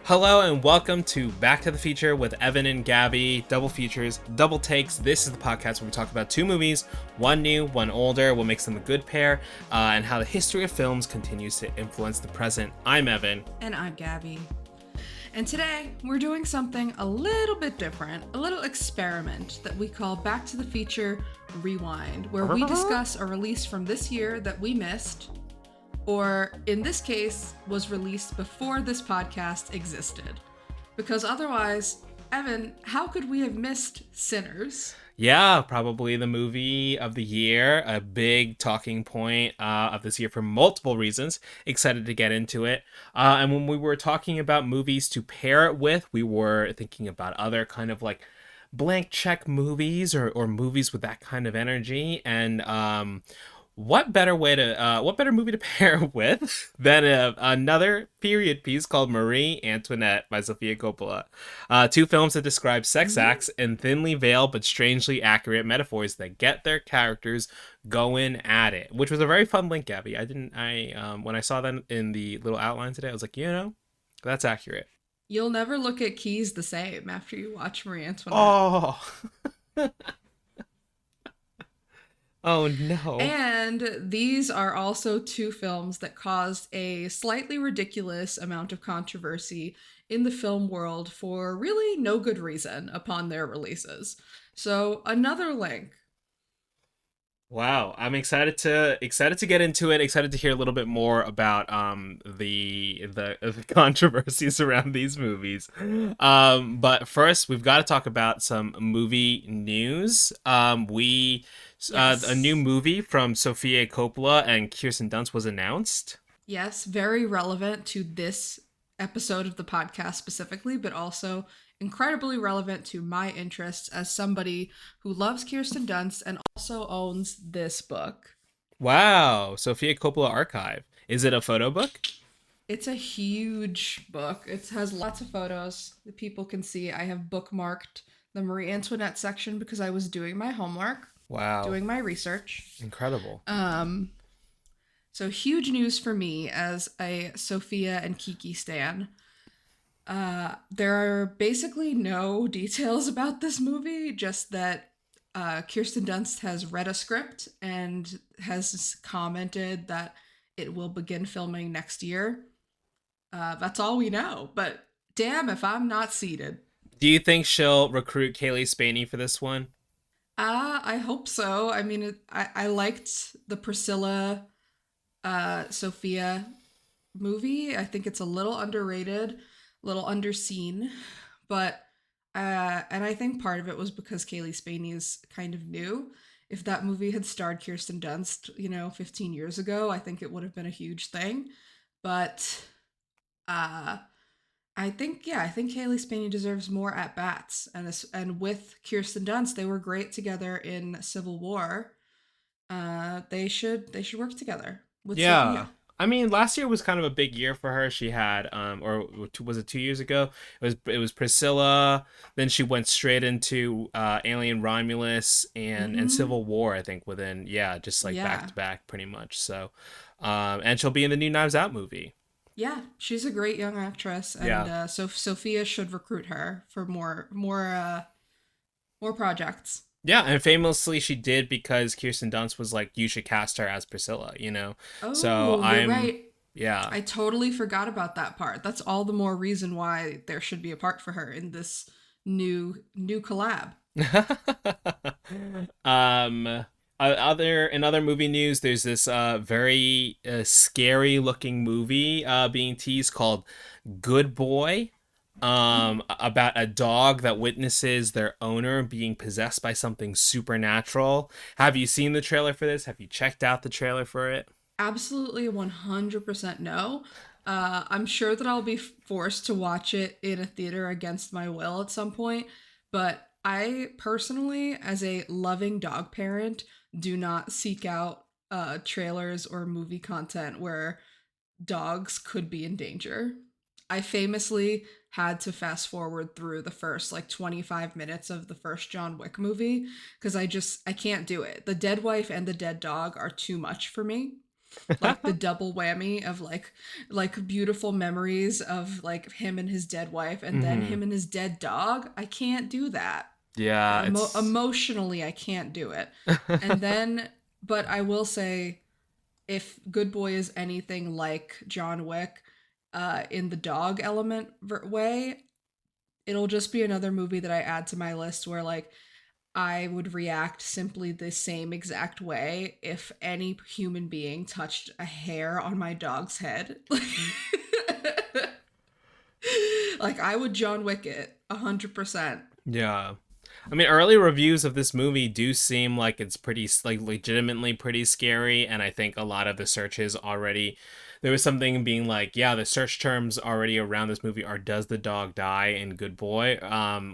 Hello and welcome to Back to the Feature with Evan and Gabby. Double features, double takes. This is the podcast where we talk about two movies, one new, one older, what makes them a good pair, and how the history of films continues to influence the present. I'm Evan. And I'm Gabby. And today we're doing something a little bit different, a little experiment that we call Back to the Feature Rewind, where we discuss a release from this year that we missed, or in this case, was released before this podcast existed. Because otherwise, Evan, how could we have missed Sinners? Yeah, probably the movie of the year, a big talking point of this year for multiple reasons. Excited to get into it. And when we were talking about movies to pair it with, we were thinking about other kind of like blank check movies or movies with that kind of energy. And what better movie to pair with than another period piece called Marie Antoinette by Sofia Coppola. Two films that describe sex acts in thinly veiled but strangely accurate metaphors that get their characters going at it, which was a very fun link, Gabby. When I saw that in the little outline today, I was like, that's accurate. You'll never look at Keys the same after you watch Marie Antoinette. Oh. Oh no. And these are also two films that caused a slightly ridiculous amount of controversy in the film world for really no good reason upon their releases. So another link. Wow, I'm excited to get into it. Excited to hear a little bit more about the controversies around these movies. But first, we've got to talk about some movie news. A new movie from Sofia Coppola and Kirsten Dunst was announced. Yes, very relevant to this episode of the podcast specifically, but also incredibly relevant to my interests as somebody who loves Kirsten Dunst and also owns this book. Wow, Sofia Coppola Archive. Is it a photo book? It's a huge book. It has lots of photos that people can see. I have bookmarked the Marie Antoinette section because I was doing my homework. Wow. Doing my research. Incredible. So huge news for me as a Sofia and Kiki stan. There are basically no details about this movie, just that Kirsten Dunst has read a script and has commented that it will begin filming next year. That's all we know, but damn if I'm not seated. Do you think she'll recruit Kaylee Spaney for this one? I hope so. I mean, I liked the Priscilla Sofia movie. I think it's a little underrated, a little underseen, but and I think part of it was because Kaylee Spaney is kind of new. If that movie had starred Kirsten Dunst, 15 years ago, I think it would have been a huge thing. But I think Kaylee Spaney deserves more at bats, and with Kirsten Dunst, they were great together in Civil War. They should work together with Sofia. I mean, last year was kind of a big year for her. She had, or was it 2 years ago? It was Priscilla. Then she went straight into Alien Romulus and Civil War. I think within just back to back, pretty much. So, and she'll be in the new Knives Out movie. Yeah, she's a great young actress, and so Sofia should recruit her for more projects. Yeah, and famously she did because Kirsten Dunst was like, "You should cast her as Priscilla," Oh, so you're right. Yeah, I totally forgot about that part. That's all the more reason why there should be a part for her in this new collab. In other movie news, there's this very scary looking movie being teased called Good Boy, about a dog that witnesses their owner being possessed by something supernatural. Have you seen the trailer for this? Have you checked out the trailer for it? Absolutely 100% no. I'm sure that I'll be forced to watch it in a theater against my will at some point, but I personally, as a loving dog parent, do not seek out trailers or movie content where dogs could be in danger. I famously had to fast forward through the first 25 minutes of the first John Wick movie because I can't do it. The dead wife and the dead dog are too much for me. Like the double whammy of like beautiful memories of like him and his dead wife and then Hmm. him and his dead dog. I can't do that. Yeah, it's Emotionally, I can't do it. And then, but I will say, if Good Boy is anything like John Wick, in the dog element way, it'll just be another movie that I add to my list where like I would react simply the same exact way if any human being touched a hair on my dog's head. Like I would John Wick it 100%. yeah. I mean, early reviews of this movie do seem like it's pretty, like, legitimately pretty scary, and I think a lot of the searches already, there was something being like, yeah, the search terms already around this movie are "Does the dog die?" and "Good Boy,"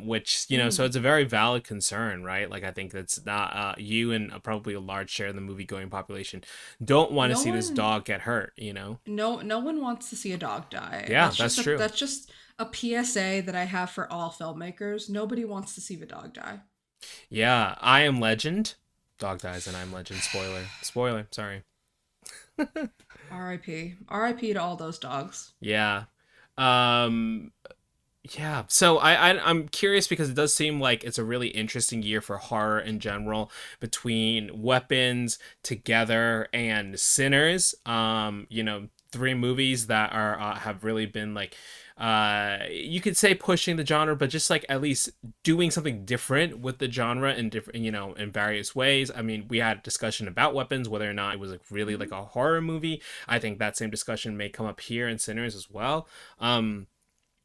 which, so Mm. it's a very valid concern, right? Like, I think that's not, you and probably a large share of the movie going population don't want to No see this one dog get hurt. no one wants to see a dog die. Yeah, that's true. That's just a PSA that I have for all filmmakers. Nobody wants to see the dog die. Yeah, I Am Legend. Dog dies and I Am Legend. Spoiler. Spoiler. Sorry. R.I.P. R.I.P. to all those dogs. Yeah. Um yeah. So I'm curious because it does seem like it's a really interesting year for horror in general between Weapons, Together, and Sinners. Three movies that are have really been like, you could say pushing the genre, but just like at least doing something different with the genre in different, in various ways. I mean, we had a discussion about Weapons, whether or not it was like really like a horror movie. I think that same discussion may come up here in Sinners as well.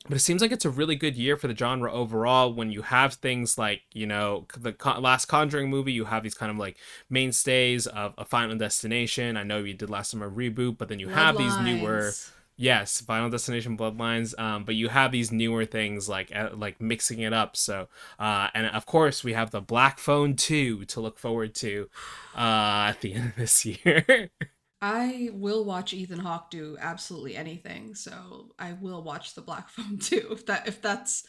But it seems like it's a really good year for the genre overall when you have things like, the last Conjuring movie, you have these kind of like mainstays of a Final Destination. I know you did last time a reboot, but then you have these newer, Bloodlines. yes, Final Destination Bloodlines, but you have these newer things like mixing it up. So, and of course, we have the Black Phone 2 to look forward to at the end of this year. I will watch Ethan Hawke do absolutely anything, so I will watch the Black Phone too if that's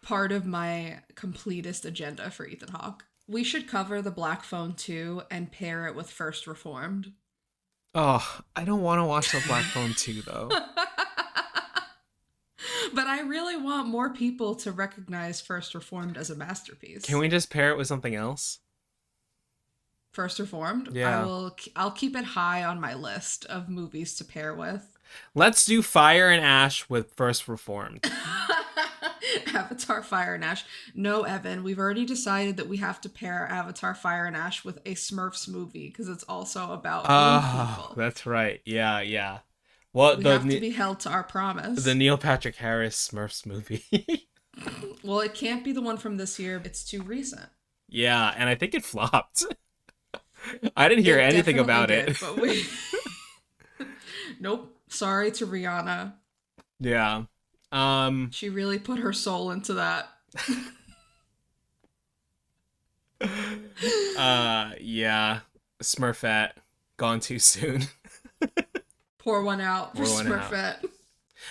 part of my completest agenda for Ethan Hawke. We should cover the Black Phone too and pair it with First Reformed. Oh, I don't want to watch the Black Phone 2 though. But I really want more people to recognize First Reformed as a Can masterpiece. we just pair it with something else? First Reformed, Yeah. I'll keep it high on my list of movies to pair with. Let's do Fire and Ash with First Reformed. Avatar Fire and Ash. No, Evan, we've already decided that we have to pair Avatar Fire and Ash with a Smurfs movie because it's also about blue Oh, people. that's right. Yeah, yeah. Well, We have to be held to our the promise. Neil Patrick Harris Smurfs movie. Well, it can't be the one from this year. It's too recent. Yeah, and I think it flopped. I didn't hear It anything definitely about did, it. but we. Nope. Sorry to Rihanna. Yeah. Um She really put her soul into that. yeah. Smurfette gone too soon. Pour one out for Pour one out. Smurfette.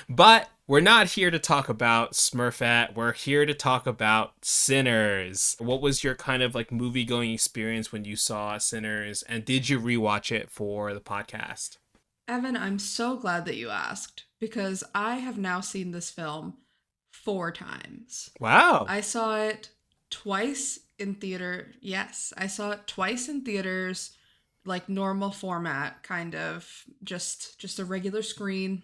But we're not here to talk about Smurfette. We're here to talk about Sinners. What was your kind of like movie going experience when you saw Sinners? And did you rewatch it for the podcast? Evan, I'm so glad that you asked because I have now seen this film 4 times. Wow. I saw it twice in theater. Yes, I saw it twice in theaters, like normal format, kind of just a regular screen.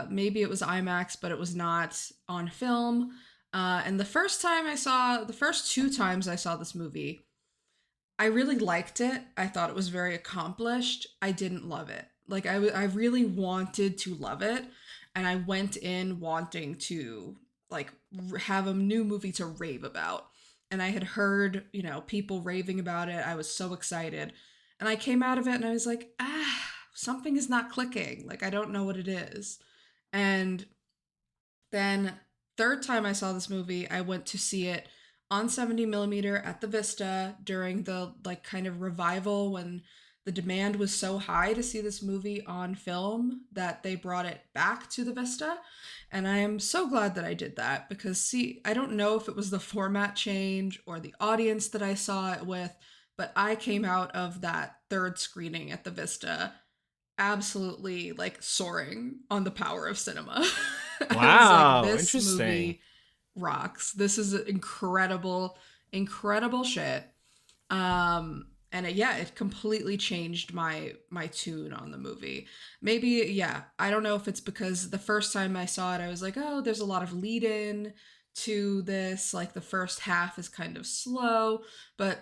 Maybe it was IMAX, but it was not on film. And the first 2 times I saw this movie, I really liked it. I thought it was very accomplished. I didn't love it. Like I really wanted to love it, and I went in wanting to like have a new movie to rave about. And I had heard, people raving about it. I was so excited. And I came out of it and I was like, something is not clicking. Like I don't know what it is. And then third time I saw this movie, I went to see it on 70 millimeter at the Vista during the like kind of revival when the demand was so high to see this movie on film that they brought it back to the Vista. And I am so glad that I did that because see, I don't know if it was the format change or the audience that I saw it with, but I came out of that third screening at the Vista absolutely like soaring on the power of cinema. I was like, Wow, this interesting. movie rocks. This is incredible, incredible shit. And yeah, it completely changed my tune on the movie. Maybe, yeah, I don't know if it's because the first time I saw it I was like, oh, there's a lot of lead in to this, like the first half is kind of slow, but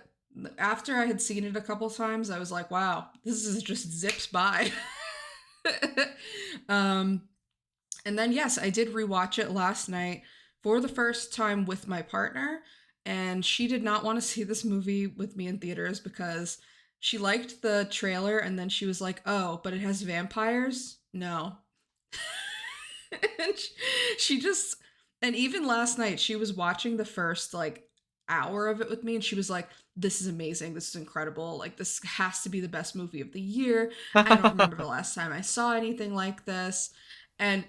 after I had seen it a couple times I was like, wow, this is just zips by. um and then, yes, I did rewatch it last night for the first time with my partner, and she did not want to see this movie with me in theaters because she liked the trailer and then she was like, "Oh, but it has vampires?" No. and she just and even last night she was watching the first like hour of it with me and she was like, "This is amazing. This is incredible. Like this has to be the best movie of the year. I don't remember the last time I saw anything like this." And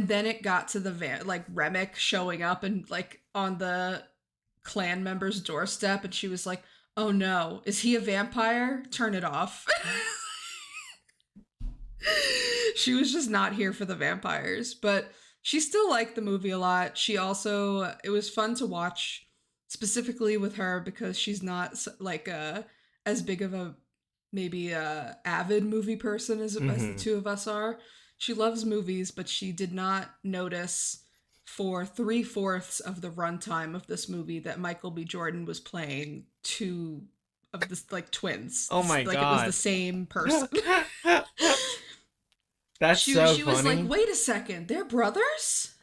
then it got to the like Remick showing up and like on the clan member's doorstep and she was like, "Oh no, is he a vampire? Turn it off." She was just not here for the vampires, but she still liked the movie a lot. She also, it was fun to watch specifically with her because she's not like as big of a maybe a avid movie person as the Hmm. two of us are. She loves movies, but she did not notice for 3/4 of the runtime of this movie that Michael B. Jordan was playing two of this like twins. Oh my Like it was the god. same person. That's she so she was like, funny. "Wait a second, they're brothers?"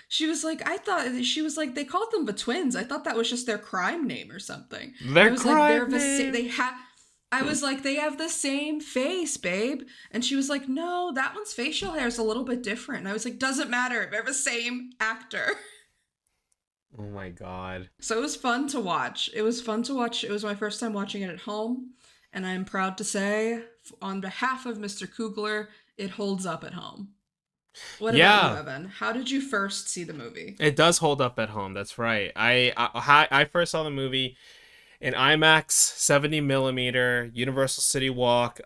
She was like, "I thought," she was like, "They called them the twins. I thought that was just their crime name or something." I Their was like, crime "They're the name. they have." I was like, "They have the same face, babe." And she was like, "No, that one's facial hair is a little bit different." And I was like, "Doesn't matter. They're the same actor." Oh my god. So it was fun to watch. It was fun to watch. It was my first time watching it at home, and I'm proud to say, on behalf of Mr. Coogler, it holds up at home. What about you, Yeah, Evan? How did you first see the movie? it does hold up at home. That's right. I first saw the movie in IMAX 70 millimeter Universal City Walk.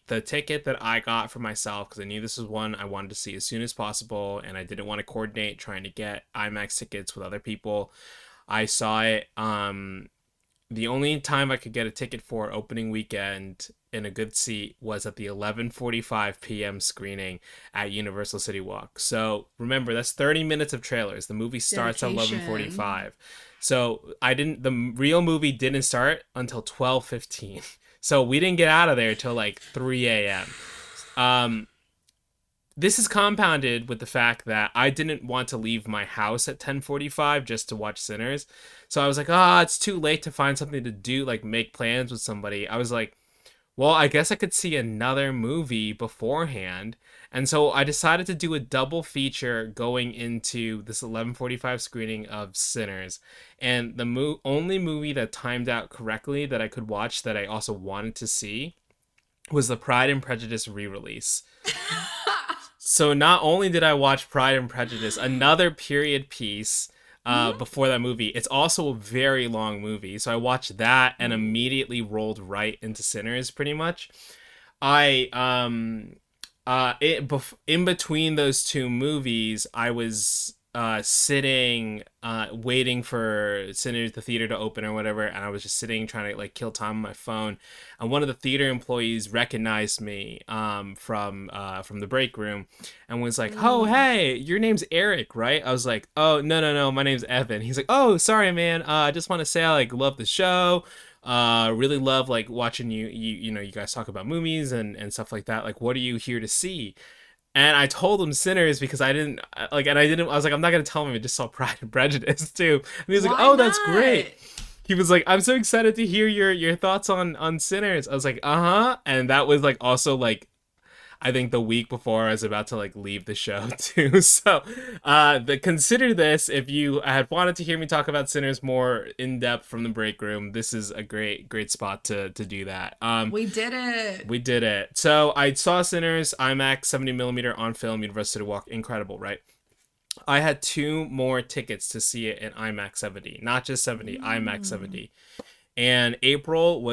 The ticket that I got for myself because I knew this was one I wanted to see as soon as possible, and I didn't want to coordinate trying to get IMAX tickets with other people. I saw it. The only time I could get a ticket for opening weekend in a good seat was at the 11:45 p.m. screening at Universal City Walk. So remember, that's 30 minutes of trailers. The movie starts at Dedication. 11:45. So I didn't. The real movie didn't start until 12:15. So we didn't get out of there till like 3 a.m. Um, this is compounded with the fact that I didn't want to leave my house at 10:45 just to watch Sinners. So I was like, "Ah, it's too late to find something to do, like make plans with somebody." I was like, "Well, I guess I could see another movie beforehand." And so I decided to do a double feature going into this 11:45 screening of Sinners. And the only movie that timed out correctly that I could watch that I also wanted to see was the Pride and Prejudice re-release. So not only did I watch Pride and Prejudice, another period piece Mhm. before that movie, it's also a very long movie. So I watched that and Ooh. immediately rolled right into Sinners pretty much. I in between those two movies, I was sitting waiting for Sinners the theater to open or whatever, and I was just sitting trying to like kill time on my phone, and one of the theater employees recognized me from the break room and was like, "Oh, Mm. hey, your name's Eric, right?" I was like, "Oh, no, my name's Evan." He's like, "Oh, sorry, man. I just want to say I like love the show. Really love like watching you guys talk about movies and stuff like that. Like, what are you here to see?" And I told him Sinners because I didn't like, and I didn't. I was like, I'm not gonna tell him I just saw Pride and Prejudice too. And he was like, Why "Oh, that's not? great." He was like, "I'm so excited to hear your thoughts on Sinners." I was like, "Uh huh," and that was like also like I think the week before I was about to like leave the show too. So, consider this if you had wanted to hear me talk about Sinners more in depth from the break room. This is a great spot to do that. We did it. We did it. So I saw Sinners IMAX 70 millimeter on film, University Walk, incredible, right? I had two more tickets to see it in IMAX 70, not just 70, IMAX Mm. 70. And April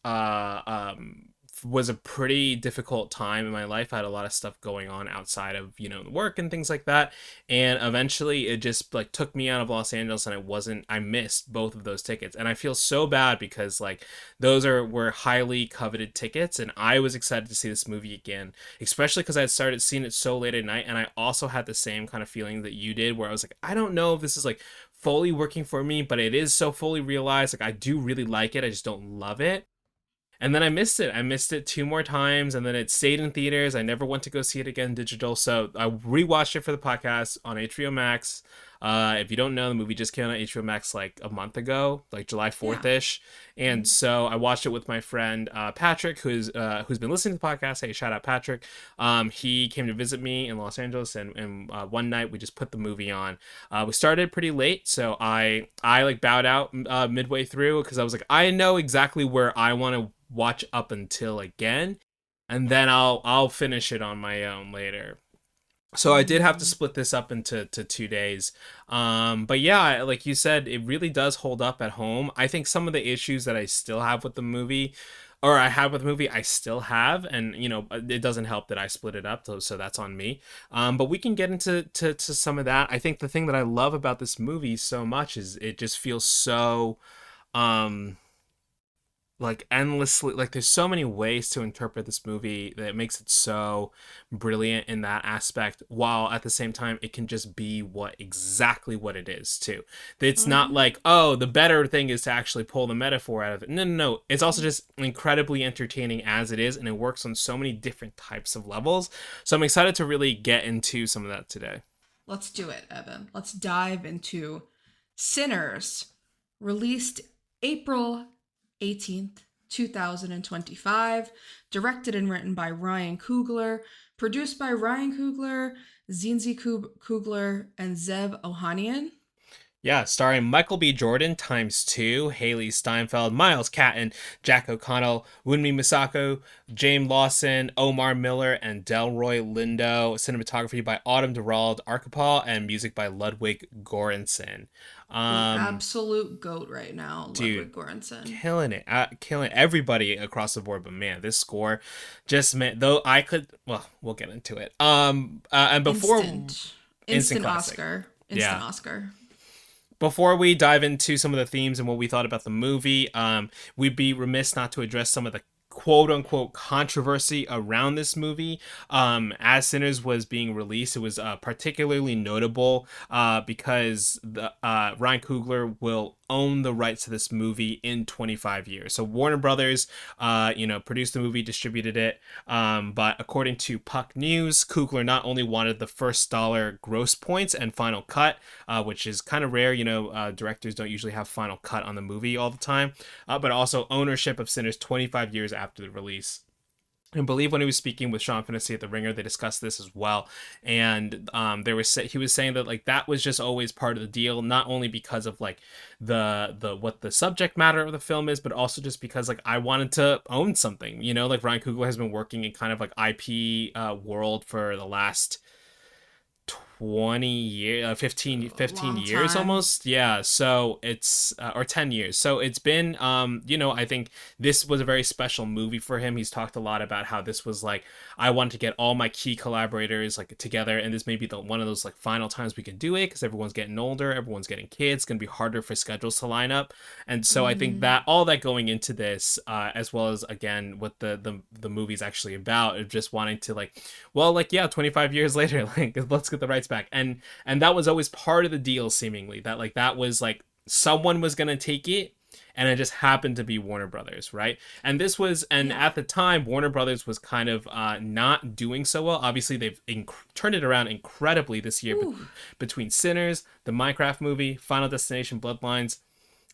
uh um was a pretty difficult time in my life. I had a lot of stuff going on outside of, work and things like that. And eventually it just like took me out of Los Angeles, and I missed both of those tickets. And I feel so bad because like those were highly coveted tickets, and I was excited to see this movie again, especially because I had started seeing it so late at night. And I also had the same kind of feeling that you did, where I was like, I don't know if this is like fully working for me, but it is so fully realized. Like I do really like it, I just don't love it. And then I missed it. I missed it two more times, and then it stayed in theaters. I never went to go see it again digital. So I rewatched it for the podcast on HBO Max. If you don't know, the movie just came out on HBO Max like a month ago, like July 4th Yeah. ish. And Mhm. so I watched it with my friend Patrick, who's been listening to the podcast. Hey, shout out Patrick. He came to visit me in Los Angeles, and one night we just put the movie on. We started pretty late, so I like bowed out midway through because I was like, I know exactly where I want to watch up until again, and then I'll finish it on my own later. So I did have to Mm. split this up into 2 days. But yeah, like you said, it really does hold up at home. I think some of the issues that I still have with the movie, or I have with the movie, I still have, and it doesn't help that I split it up, so that's on me. But we can get into to some of that. I think the thing that I love about this movie so much is it just feels so um like endlessly, like there's so many ways to interpret this movie that makes it so brilliant in that aspect, while at the same time it can just be exactly what it is too. It's not Mhm. like, oh, the better thing is to actually pull the metaphor out of it. No, no, no, it's also just incredibly entertaining as it is, and it works on so many different types of levels. So I'm excited to really get into some of that today. Let's do it, Evan. Let's dive into Sinners, released April 18th, 2025, directed and written by Ryan Coogler, produced by Ryan Coogler, Coogler, and Zev Ohanian. Yeah, starring Michael B. Jordan times two, Haley Steinfeld, Miles Catton, Jack O'Connell, Wunmi Misako, James Lawson, Omar Miller, and Delroy Lindo. Cinematography by Autumn Durald Archipel, and music by Ludwig Göransson. The Um, absolute goat right now, Dude, Ludwig Göransson. killing it, killing everybody across the board. But man, this score just meant, though I could. Well, we'll get into it. And before Instant. instant Instant classic, Oscar. Instant yeah. Oscar. Before we dive into some of the themes and what we thought about the movie, we'd be remiss not to address some of the quote unquote controversy around this movie. As Sinners was being released, it was particularly notable because the Ryan Coogler will own the rights to this movie in 25 years. So Warner Brothers, produced the movie, distributed it. But according to Puck News, Coogler not only wanted the first dollar gross points and final cut, which is kind of rare. Directors don't usually have final cut on the movie all the time, but also ownership of Sinners 25 years after the release. I believe when he was speaking with Sean Finnessy at the Ringer, they discussed this as well, and he was saying that like that was just always part of the deal, not only because of like the what the subject matter of the film is, but also just because like I wanted to own something. Like Ryan Coogler has been working in kind of like IP world for the last 20 years, 15 Long years time. almost. Yeah, so it's or 10 years, so it's been I think this was a very special movie for him. He's talked a lot about how this was like, I wanted to get all my key collaborators like together, and this may be the one of those like final times we can do it because everyone's getting older, everyone's getting kids, it's gonna be harder for schedules to line up. And so I think Mm-hmm. that all that going into this, as well as again what the movie's actually about, of just wanting to like, well, like, yeah, 25 years later, like, let's get the rights back. And that was always part of the deal, seemingly, that like that was like someone was gonna take it, and it just happened to be Warner Brothers, right? And this was, and Yeah. at the time, Warner Brothers was kind of not doing so well. Obviously, they've turned it around incredibly this year, Whew. between Sinners, the Minecraft movie, Final Destination Bloodlines,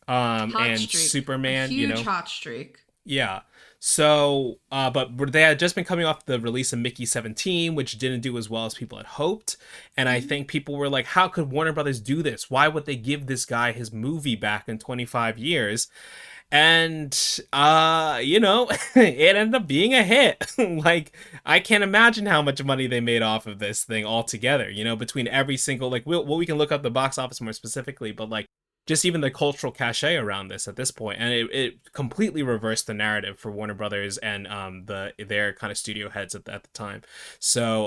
Hot and streak. A Superman. huge hot streak. Yeah. So, but they had just been coming off the release of Mickey 17, which didn't do as well as people had hoped. And I Mhm. think people were like, how could Warner Brothers do this? Why would they give this guy his movie back in 25 years? And it ended up being a hit. Like, I can't imagine how much money they made off of this thing altogether, between every single, like, we can look up the box office more specifically, but like just even the cultural cachet around this at this point, and it completely reversed the narrative for Warner Brothers and their kind of studio heads at the time. So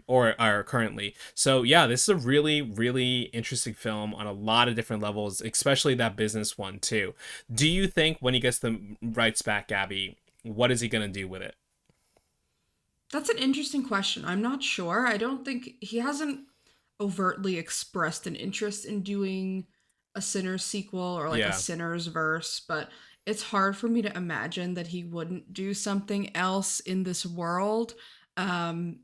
or are currently. So yeah, this is a really, really interesting film on a lot of different levels, especially that business one too. Do you think when he gets the rights back, Gabby, what is he gonna do with it? That's an interesting question. I'm not sure. I don't think he hasn't overtly expressed an interest in doing a Sinners sequel or like a Yeah. Sinners verse, but it's hard for me to imagine that he wouldn't do something else in this world. Um,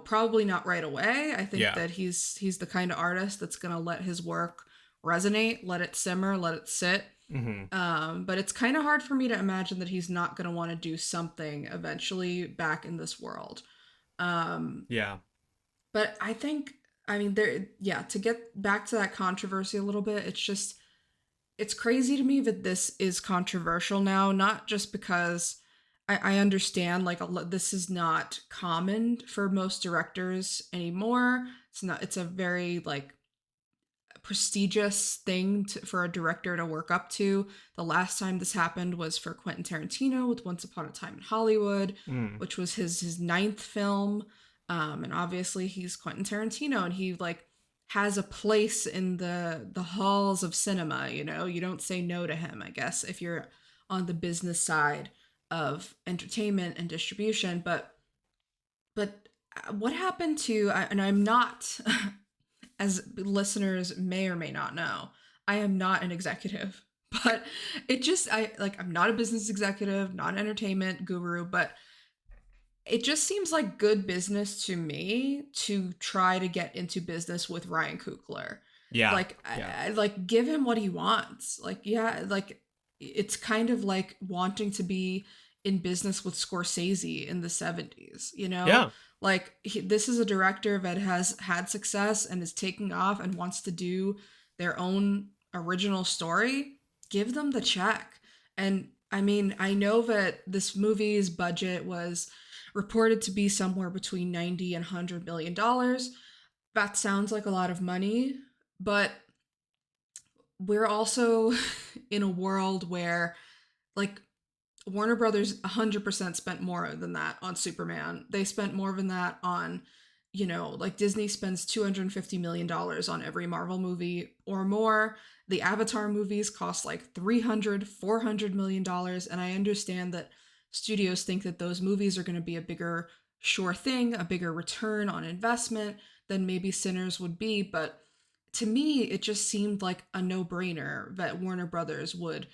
probably not right away. I think Yeah. that he's the kind of artist that's gonna let his work resonate, let it simmer, let it sit. Mm-hmm. But it's kind of hard for me to imagine that he's not going to want to do something eventually back in this world. Um, Yeah. but I think, I mean, yeah, to get back to that controversy a little bit, it's crazy to me that this is controversial now, not just because I understand like this is not common for most directors anymore. It's a very like prestigious thing for a director to work up to. The last time this happened was for Quentin Tarantino with Once Upon a Time in Hollywood, Mm. which was his ninth film. And obviously he's Quentin Tarantino, and he like has a place in the halls of cinema. You don't say no to him, I guess, if you're on the business side of entertainment and distribution. But what happened to? And I'm not as listeners may or may not know, I am not an executive. But I'm not a business executive, not an entertainment guru, but it just seems like good business to me to try to get into business with Ryan Coogler. Yeah. Like Yeah. I like give him what he wants. Like yeah, like it's kind of like wanting to be in business with Scorsese in the 70s, you know? Yeah. Like this is a director that has had success and is taking off and wants to do their own original story. Give them the check. And I mean, I know that this movie's budget was reported to be somewhere between 90 and $100 million. That sounds like a lot of money, but we're also in a world where like Warner Brothers 100% spent more than that on Superman. They spent more than that on, like Disney spends $250 million on every Marvel movie or more. The Avatar movies cost like 300, $400 million. And I understand that studios think that those movies are going to be a bigger, sure thing, a bigger return on investment than maybe Sinners would be. But to me, it just seemed like a no brainer that Warner Brothers would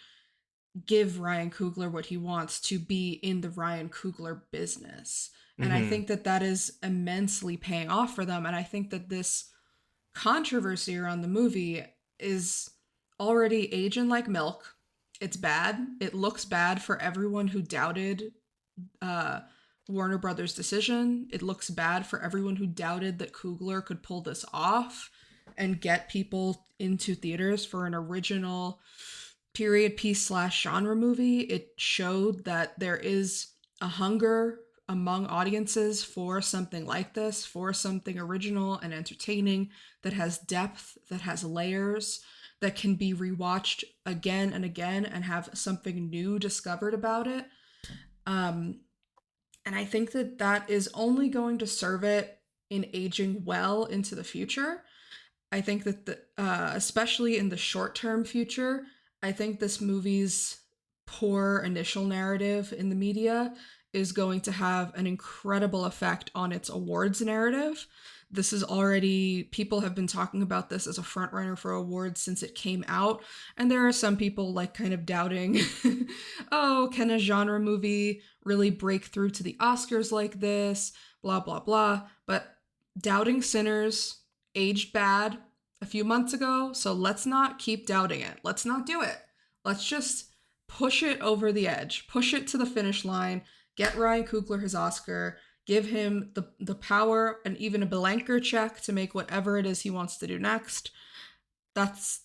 give Ryan Coogler what he wants to be in the Ryan Coogler business. And I Mm-hmm. think that that is immensely paying off for them. And I think that this controversy around the movie is already aging like milk. It's bad. It looks bad for everyone who doubted uh, Warner Brothers' decision. It looks bad for everyone who doubted that Coogler could pull this off and get people into theaters for an original period piece slash genre movie. It showed that there is a hunger among audiences for something like this, for something original and entertaining that has depth, that has layers, that can be rewatched again and again and have something new discovered about it. Um, and I think that that is only going to serve it in aging well into the future. I think that especially in the short term future, I think this movie's poor initial narrative in the media is going to have an incredible effect on its awards narrative. This is already, people have been talking about this as a frontrunner for awards since it came out. And there are some people like kind of doubting, oh, can a genre movie really break through to the Oscars like this? Blah, blah, blah. But Doubting Sinners aged bad a few months ago, so let's not keep doubting it. Let's not do it. Let's just push it over the edge, push it to the finish line, get Ryan Coogler his Oscar, give him the power and even a blanker check to make whatever it is he wants to do next. That's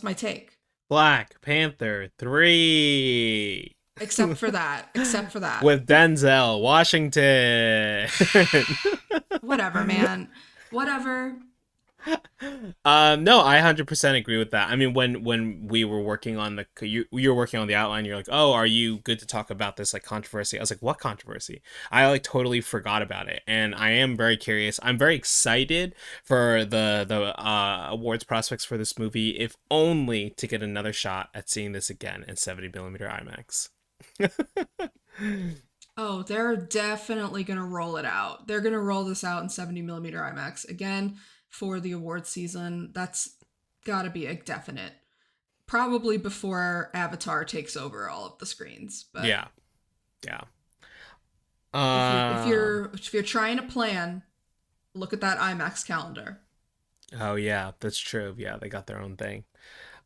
my take. Black Panther 3 Except for that. Except for that. with Denzel Washington. Whatever, man. Whatever. No, I 100% agree with that. I mean, when we were working on you were working on the outline, you're like, "Oh, are you good to talk about this like controversy?" I was like, "What controversy?" I like totally forgot about it, and I am very curious. I'm very excited for the awards prospects for this movie, if only to get another shot at seeing this again in 70 millimeter IMAX. Oh, they're definitely going to roll it out. They're going to roll this out in 70 millimeter IMAX again for the award season. That's got to be a definite. Probably before Avatar takes over all of the screens. But Yeah, yeah. if you're trying to plan, look at that IMAX calendar. Oh yeah, that's true. Yeah, they got their own thing.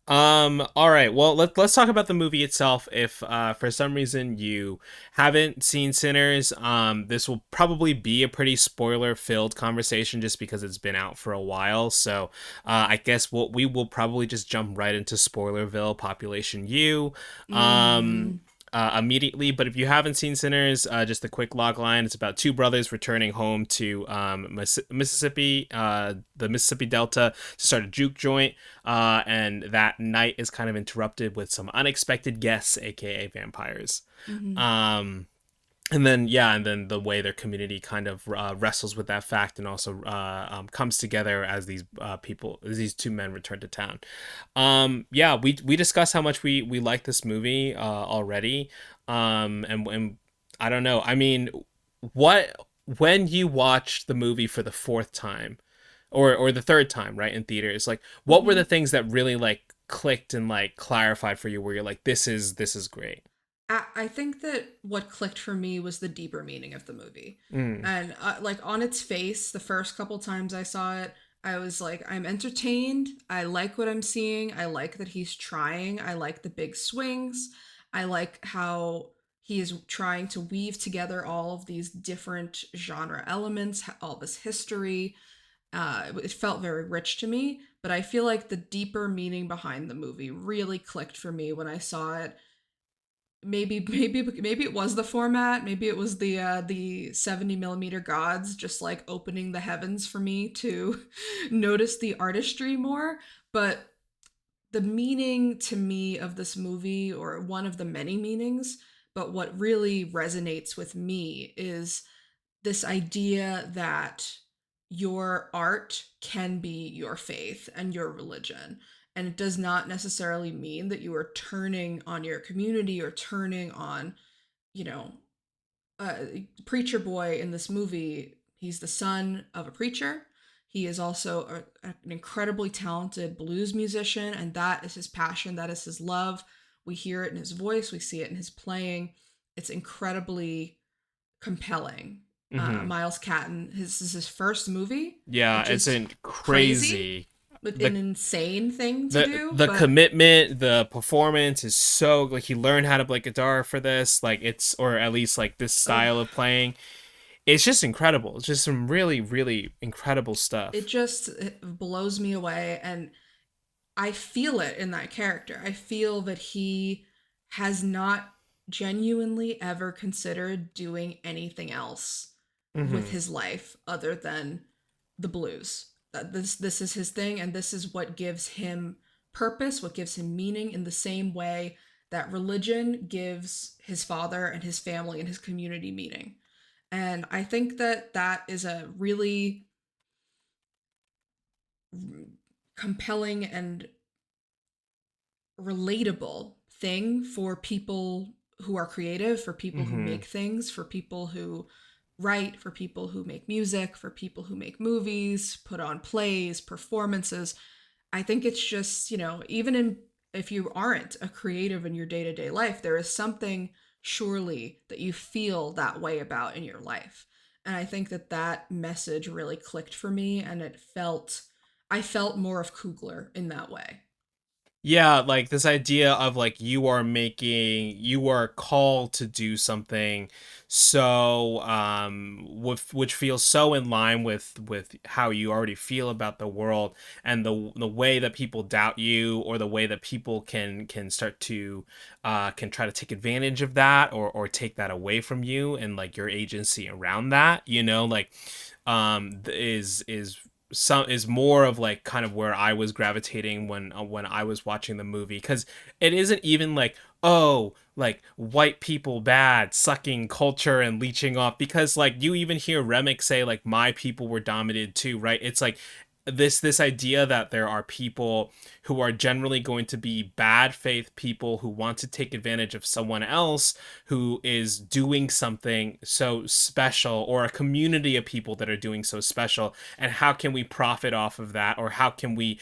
All right. Well, let's talk about the movie itself. If for some reason you haven't seen Sinners, this will probably be a pretty spoiler-filled conversation just because it's been out for a while. So, I guess what we will probably just jump right into Spoilerville, Population U. Mm-hmm. Immediately. But if you haven't seen Sinners, just a quick log line. It's about two brothers returning home to Mississippi, the Mississippi Delta, to start a juke joint. And that night is kind of interrupted with some unexpected guests, aka vampires. Mm-hmm. Um, and then yeah, and then the way their community kind of wrestles with that fact, and also comes together as these two men return to town. Yeah, we discussed how much we like this movie already. And I don't know. I mean, what when you watched the movie for the fourth time, or the third time, right, in theaters, like what were Mm-hmm. the things that really like clicked and like clarified for you, where you're like, this is great. I think that what clicked for me was the deeper meaning of the movie. Mm. And like on its face, the first couple times I saw it, I was like, I'm entertained. I like what I'm seeing. I like that he's trying. I like the big swings. I like how he is trying to weave together all of these different genre elements, all this history. It felt very rich to me, but I feel like the deeper meaning behind the movie really clicked for me when I saw it. Maybe it was the format. Maybe it was the 70 millimeter gods just like opening the heavens for me to notice the artistry more. But the meaning to me of this movie, or one of the many meanings, but what really resonates with me is this idea that your art can be your faith and your religion. And it does not necessarily mean that you are turning on your community or turning on, you know, preacher boy in this movie. He's the son of a preacher. He is also an incredibly talented blues musician, and that is his passion. That is his love. We hear it in his voice. We see it in his playing. It's incredibly compelling. Hmm. Miles Catton, this is his first movie, Yeah, which it's is in crazy, crazy. but the an insane thing to the do. the But commitment, the performance is so like he learned how to play guitar for this, like it's or at least like this ugh, style of playing. It's just incredible. It's just some really really incredible stuff. it blows me away, and I feel it in that character. I feel that he has not genuinely ever considered doing anything else with Hmm. his life other than the blues. That this is his thing, and this is what gives him purpose, what gives him meaning, in the same way that religion gives his father and his family and his community meaning. And I think that that is a really compelling and relatable thing for people who are creative, for people who Hmm. make things, for people who write, for people who make music, for people who make movies, put on plays, performances. I think it's just, even in if you aren't a creative in your day-to-day life, there is something surely that you feel that way about in your life. And I think that that message really clicked for me, and I felt more of Coogler in that way. Yeah, like this idea of like you are called to do something so which feels so in line with how you already feel about the world, and the way that people doubt you, or the way that people can start to can try to take advantage of that, or take that away from you and like your agency around that, you know, like is some is more of like kind of where I was gravitating when I was watching the movie, because it isn't even like, oh, like white people bad, sucking culture and leeching off, because like you even hear Remick say like my people were dominated too, right? It's like this idea that there are people who are generally going to be bad faith people who want to take advantage of someone else who is doing something so special, or a community of people that are doing so special, and how can we profit off of that, or how can we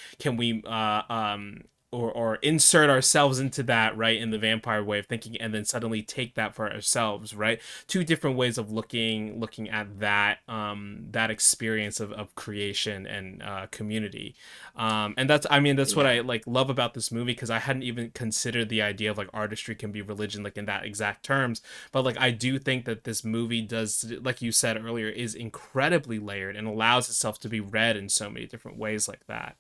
or insert ourselves into that, right, in the vampire way of thinking, and then suddenly take that for ourselves, right? Two different ways of looking at that that experience of creation and community. And that's, I mean, that's what Yeah. I like love about this movie, because I hadn't even considered the idea of like artistry can be religion like in that exact terms. But like I do think that this movie does, like you said earlier, is incredibly layered and allows itself to be read in so many different ways like that.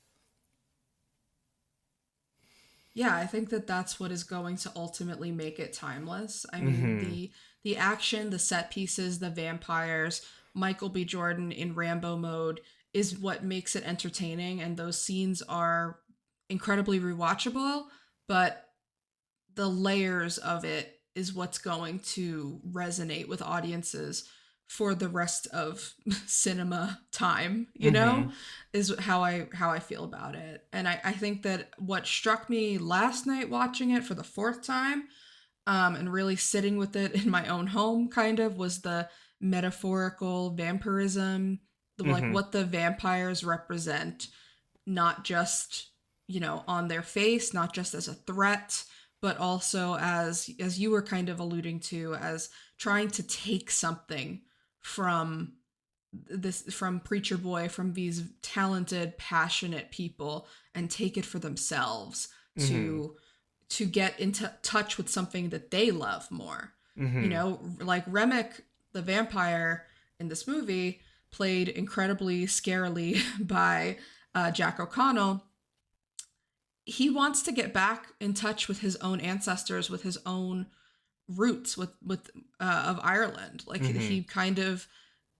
Yeah, I think that that's what is going to ultimately make it timeless. I mean, Mm-hmm. the action, the set pieces, the vampires, Michael B. Jordan in Rambo mode is what makes it entertaining, and those scenes are incredibly rewatchable, but the layers of it is what's going to resonate with audiences for the rest of cinema time, you Mm-hmm. know, is how I feel about it. And I think that what struck me last night watching it for the fourth time, and really sitting with it in my own home kind of, was the metaphorical vampirism, the like Mm-hmm. what the vampires represent, not just, you know, on their face, not just as a threat, but also as you were kind of alluding to, as trying to take something from from Preacher Boy, from these talented, passionate people, and take it for themselves Mm-hmm. to get into touch with something that they love more. You Mm-hmm. know, like Remick the vampire in this movie, played incredibly scarily by Jack O'Connell. He wants to get back in touch with his own ancestors, with his own roots, with of Ireland. Like Mm-hmm. he kind of,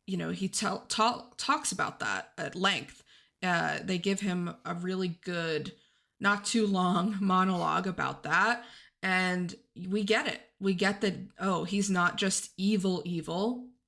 you know, he talks about that at length. They give him a really good, not too long monologue about that, and we get it. We get that. Oh, he's not just evil.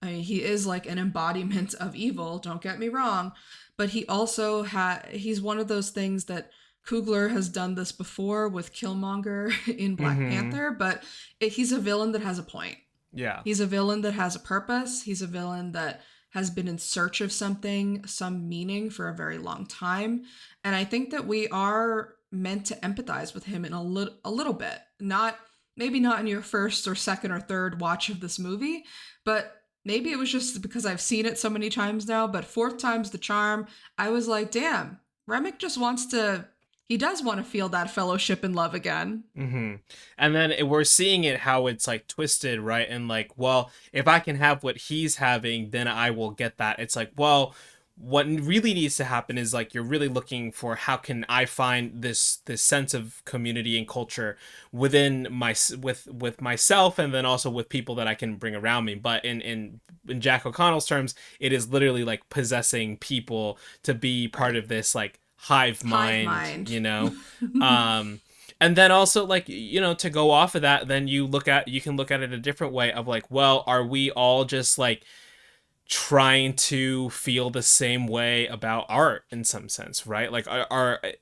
I mean, he is like an embodiment of evil. Don't get me wrong, but he also he's one of those things that Coogler has done this before with Killmonger in Black Mm-hmm. Panther, but he's a villain that has a point. Yeah. He's a villain that has a purpose. He's a villain that has been in search of something, some meaning for a very long time. And I think that we are meant to empathize with him in a little bit. Not maybe not in your first or second or third watch of this movie, but maybe it was just because I've seen it so many times now, but fourth time's the charm. I was like, "Damn, Remick just wants to he does want to feel that fellowship and love again." Mm-hmm. And then we're seeing it how it's like twisted, right? And like, well, if I can have what he's having, then I will get that. It's like, well, what really needs to happen is like you're really looking for how can I find this sense of community and culture within my with myself, and then also with people that I can bring around me. But in Jack O'Connell's terms, it is literally like possessing people to be part Right. of this like hive Hive mind, mind. you know. Um and then also like, you know, to go off of that, then you can look at it a different way of like, well, are we all just like trying to feel the same way about art in some sense, right? Like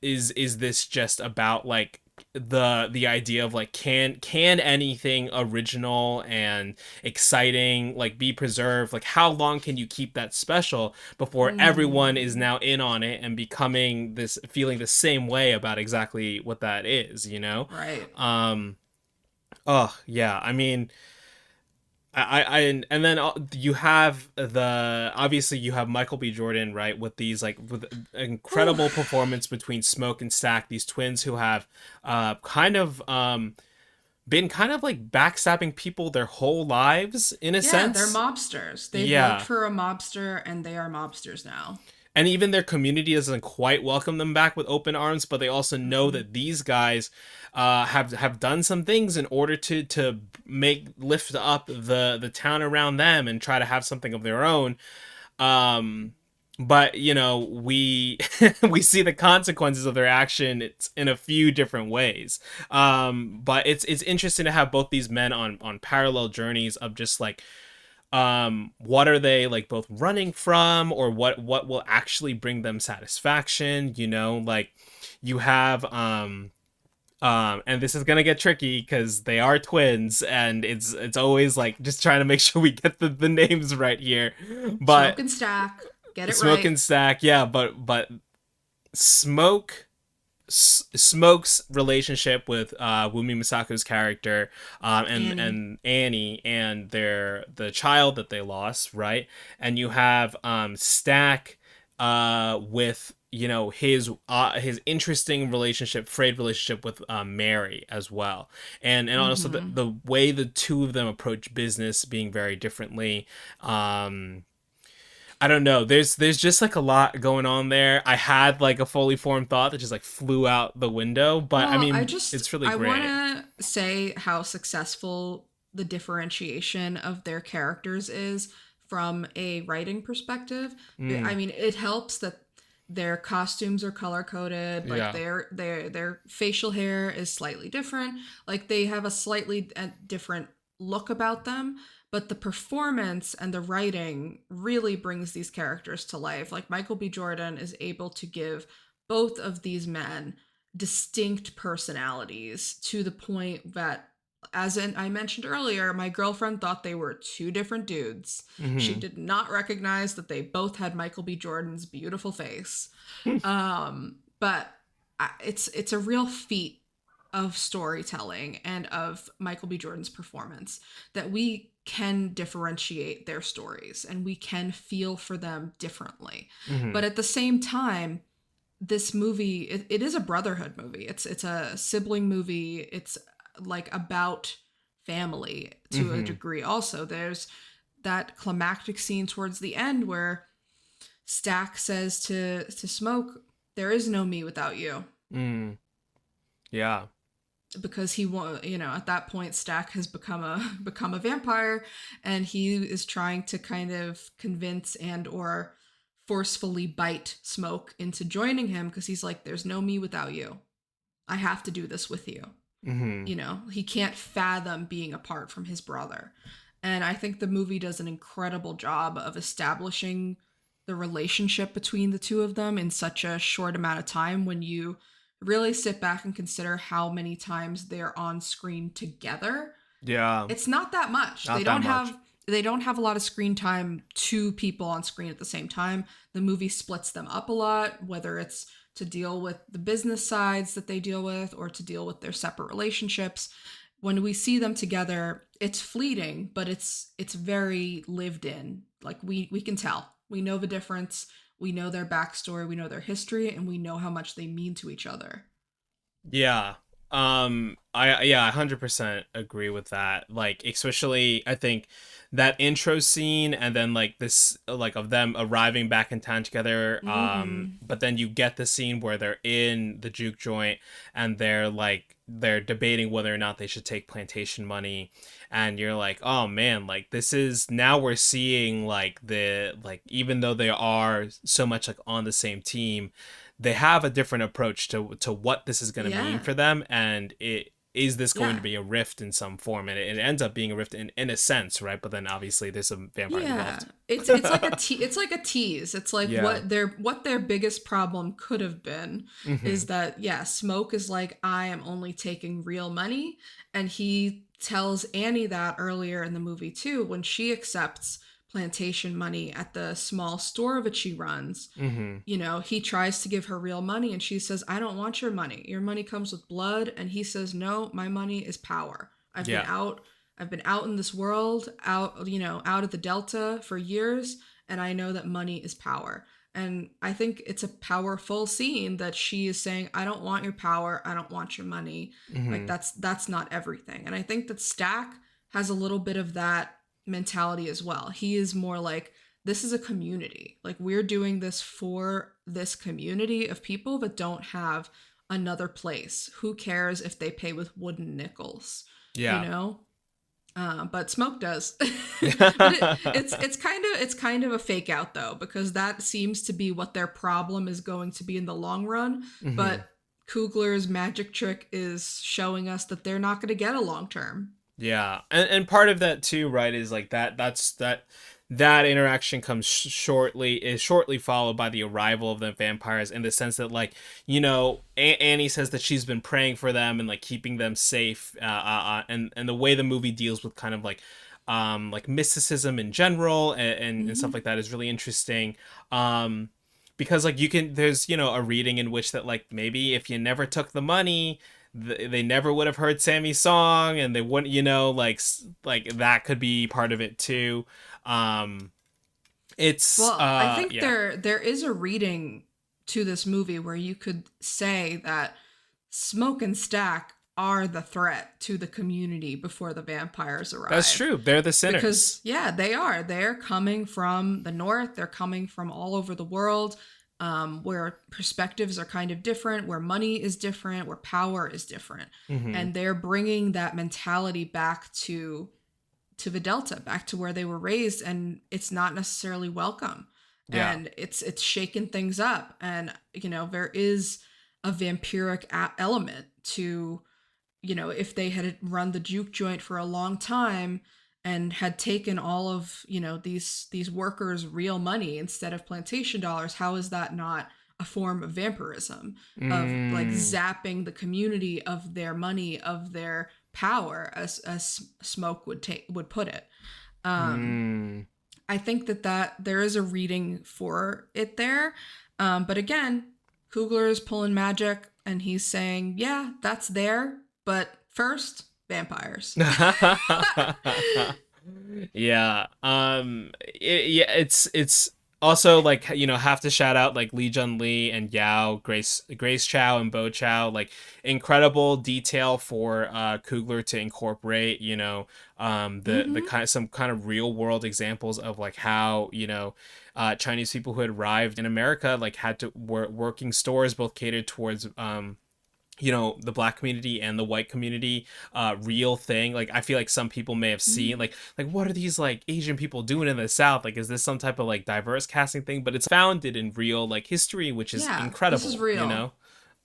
is this just about like the idea of like can anything original and exciting like be preserved? Like how long can you keep that special before everyone is Mm, now in on it and becoming this, feeling the same way about exactly what that is, you know? right. um oh yeah, I mean, And then you have obviously you have Michael B. Jordan, right, with these like with Whew. incredible performance between Smoke and Stack, these twins who have kind of been kind of like backstabbing people their whole lives in a Yeah, they're sense. mobsters. They've worked Yeah. for a mobster and they are mobsters now. And even their community doesn't quite welcome them back with open arms, but they also know Mm-mm. that these guys have done some things in order to make lift up the town around them and try to have something of their own. Um, but you know, we we see the consequences of their action. It's in a few different ways. But it's interesting to have both these men on parallel journeys of just like what are they like both running from, or what will actually bring them satisfaction, you know, like you have and this is gonna get tricky because they are twins, and it's always like just trying to make sure we get the names right here. Smoke But and stack. Get it Smoke right. and Stack, yeah, but Smoke Smoke's relationship with Wumi Masako's character, Annie. and Annie, and the child that they lost, right? And you have Stack with, you know, his interesting relationship, frayed relationship with Mary as well, and also Mm-hmm. the way the two of them approach business being very differently. I don't know. There's just like a lot going on there. I had like a fully formed thought that just like flew out the window, but I Well, mean, it's really I want great. to say how successful the differentiation of their characters is from a writing perspective. I Mm, mean, it helps that their costumes are color coded, like yeah. their facial hair is slightly different, like they have a slightly different look about them, but the performance and the writing really brings these characters to life. Like Michael B. Jordan is able to give both of these men distinct personalities to the point that, I mentioned earlier, my girlfriend thought they were two different dudes. She Hmm. did not recognize that they both had Michael B. Jordan's beautiful face. But it's a real feat of storytelling and of Michael B. Jordan's performance that we can differentiate their stories and we can feel for them differently. Hmm. But at the same time, this movie, it is a brotherhood movie. It's a sibling movie. It's like about family to a Hmm. degree. Also, there's that climactic scene towards the end where Stack says to Smoke, "There is no me without you." Mm, yeah. Because he want, you know, at that point Stack has become a vampire, and he is trying to kind of convince and or forcefully bite Smoke into joining him, because he's like, there's no me without you. I have to do this with you. Hmm. You know, he can't fathom being apart from his brother. And I think the movie does an incredible job of establishing the relationship between the two of them in such a short amount of time, when you really sit back and consider how many times they're on screen together. Yeah. It's not that much. Not that much. They don't have a lot of screen time, two people on screen at the same time. The movie splits them up a lot, whether it's to deal with the business sides that they deal with or to deal with their separate relationships. When we see them together, it's fleeting, but it's very lived in. Like we can tell. We know the difference. We know their backstory, we know their history, and we know how much they mean to each other. Yeah. I yeah, 100% agree with that. Like especially I think that intro scene, and then like this like of them arriving back in town together, Mm-hmm. but then you get the scene where they're in the juke joint, and they're debating whether or not they should take plantation money, and you're like, "Oh man, like this is now we're seeing like the like even though they are so much like on the same team, they have a different approach to what this is going to mean Yeah. for them, and it is this going Yeah. to be a rift in some form, and it ends up being a rift in a sense, right? But then obviously there's some vampires Yeah, involved. it's like it's like a tease. It's like Yeah. what their biggest problem could have been Hmm. is that, yeah, Smoke is like, I am only taking real money, and he tells Annie that earlier in the movie too, when she accepts plantation money at the small store that she runs. Hmm. You know, he tries to give her real money and she says, "I don't want your money. Your money comes with blood." And he says, "No, my money is power. I've been Yeah. out. I've been out in this world, out of the Delta for years, and I know that money is power. And I think it's a powerful scene that she is saying, I don't want your power, I don't want your money. Like Hmm. that's not everything. And I think that Stack has a little bit of that mentality as well. He is more like, this is a community. Like we're doing this for this community of people that don't have another place. Who cares if they pay with wooden nickels, you Yeah. know? But Smoke does. But it's kind of a fake out though, because that seems to be what their problem is going to be in the long run. Hmm. But Coogler's magic trick is showing us that they're not going to get a long term. Yeah, and part of that too, right, is like that interaction comes shortly is shortly followed by the arrival of the vampires, in the sense that, like, Annie says that she's been praying for them and like keeping them safe, and the way the movie deals with kind of like mysticism in general, and stuff Hmm. like that is really interesting. Because like there's a reading in which that, like, maybe if you never took the money, they never would have heard Sammy's song, and they wouldn't, like that could be part of it too. um it's Well, I think yeah. there is a reading to this movie where you could say that Smoke and Stack are the threat to the community before the vampires That's arrive. true, they're the Because sinners. yeah, they are. They're coming from the north. They're coming from all over the world, where perspectives are kind of different, where money is different, where power is different, Hmm. and they're bringing that mentality back to the Delta, back to where they were raised, and it's not necessarily welcome, Yeah. and it's shaking things up, and there is a vampiric element to if they had run the juke joint for a long time and had taken all of these workers real money instead of plantation dollars, how is that not a form of vampirism, of like Mm. zapping the community of their money, of their power, as Smoke would put it. um Mm. I think that there is a reading for it there. But again, Coogler is pulling magic and he's saying, yeah, that's there, but first, vampires. Yeah. Yeah, it's also, like, have to shout out like Lee Jun Lee and Yao, Grace Chow and Bo Chow, like, incredible detail for Coogler to incorporate, the Hmm. kind some kind of real world examples of like how, Chinese people who had arrived in America, like, had to working stores both catered towards the black community and the white community, real thing. Like, I feel like some people may have Hmm. seen, like, what are these like Asian people doing in the South, like, is this some type of like diverse casting thing? But it's founded in real like history, which is Yeah, this is incredible, real. Don't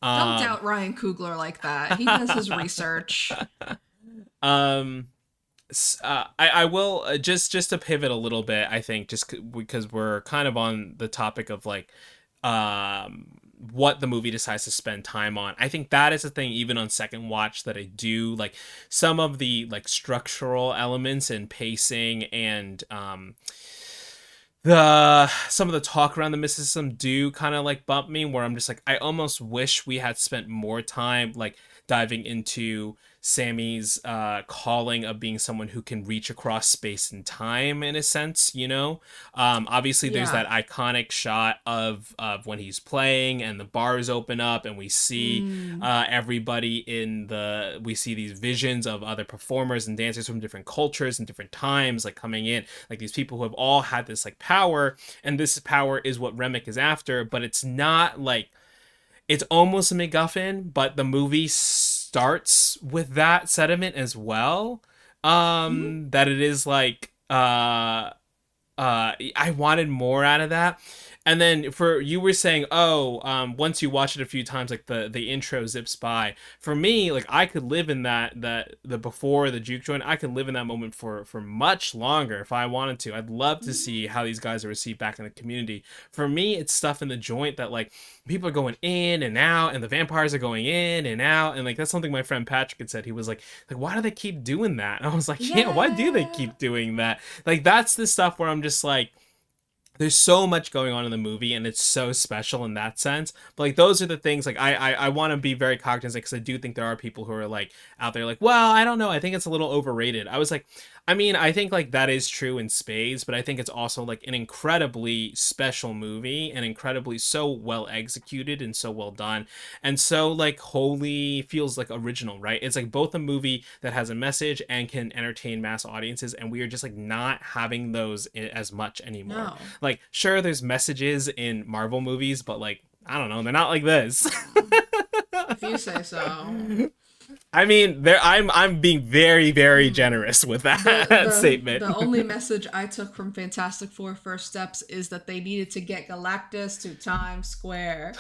um doubt Ryan Coogler like that. He does his research. um I will, just to pivot a little bit, I think, just because we're kind of on the topic of like, what the movie decides to spend time on. I think that is a thing, even on second watch, that I do like some of the like structural elements and pacing, and the some of the talk around the mysticism do kind of like bump me, where I'm just like, I almost wish we had spent more time like diving into Sammy's calling of being someone who can reach across space and time, in a sense, obviously there's Yeah. that iconic shot of when he's playing and the bars open up and we see Mm. everybody we see these visions of other performers and dancers from different cultures and different times, like, coming in, like these people who have all had this like power, and this power is what Remick is after, but it's not like, it's almost a MacGuffin, but the movie starts with that sediment as well. Hmm. That it is like, I wanted more out of that. And then, for you were saying, oh, once you watch it a few times, like the intro zips by. For me, like, I could live in that the before the juke joint. I could live in that moment for much longer if I wanted to. I'd love to see how these guys are received back in the community. For me, it's stuff in the joint that, like, people are going in and out, and the vampires are going in and out, and like, that's something my friend Patrick had said. He was like, why do they keep doing that? And I was like, yeah, why do they Yeah. keep doing that? Like, that's the stuff where I'm just like, there's so much going on in the movie and it's so special in that sense, but like those are the things like I want to be very cognizant because I do think there are people who are like out there like, well, I don't know, I think it's a little overrated. I was like, I mean, I think like that is true in spades, but I think it's also like an incredibly special movie and incredibly so well executed and so well done and so like wholly feels like original, right? It's like both a movie that has a message and can entertain mass audiences, and we are just like not having those as much anymore. No. Like, sure, there's messages in Marvel movies, but like, I don't know, they're not like this. If you say so. I mean, there I'm being very very generous with The that the statement. only message I took from Fantastic Four First Steps is that they needed to get Galactus to Times Square.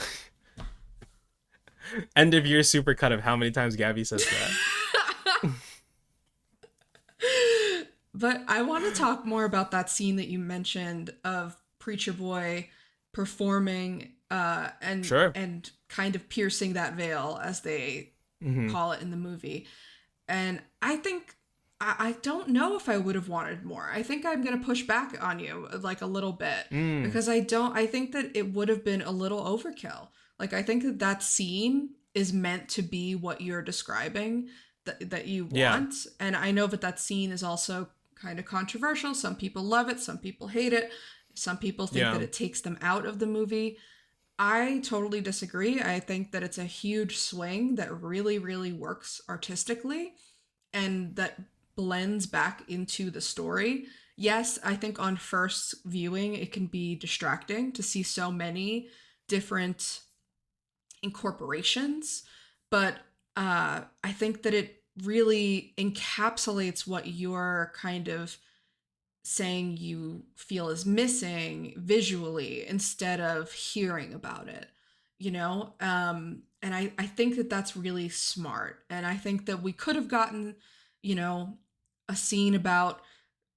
End of year supercut of how many times Gabby says that. But I want to talk more about that scene that you mentioned of Preacher Boy performing Sure. and kind of piercing that veil, as they Mm-hmm. call it in the movie. And I think I don't know if I would have wanted more. I think I'm gonna push back on you like a little bit, Mm. because I think that it would have been a little overkill. Like, I think that that scene is meant to be what you're describing, that you Yeah. want. And I know that that scene is also kind of controversial. Some people love it, some people hate it. Some people think that Yeah. it takes them out of the movie. I totally disagree. I think that it's a huge swing that really, really works artistically and that blends back into the story. Yes, I think on first viewing, it can be distracting to see so many different incorporations, but I think that it really encapsulates what you're kind of saying you feel is missing visually instead of hearing about it, you know? And I think that that's really smart. And I think that we could have gotten, you know, a scene about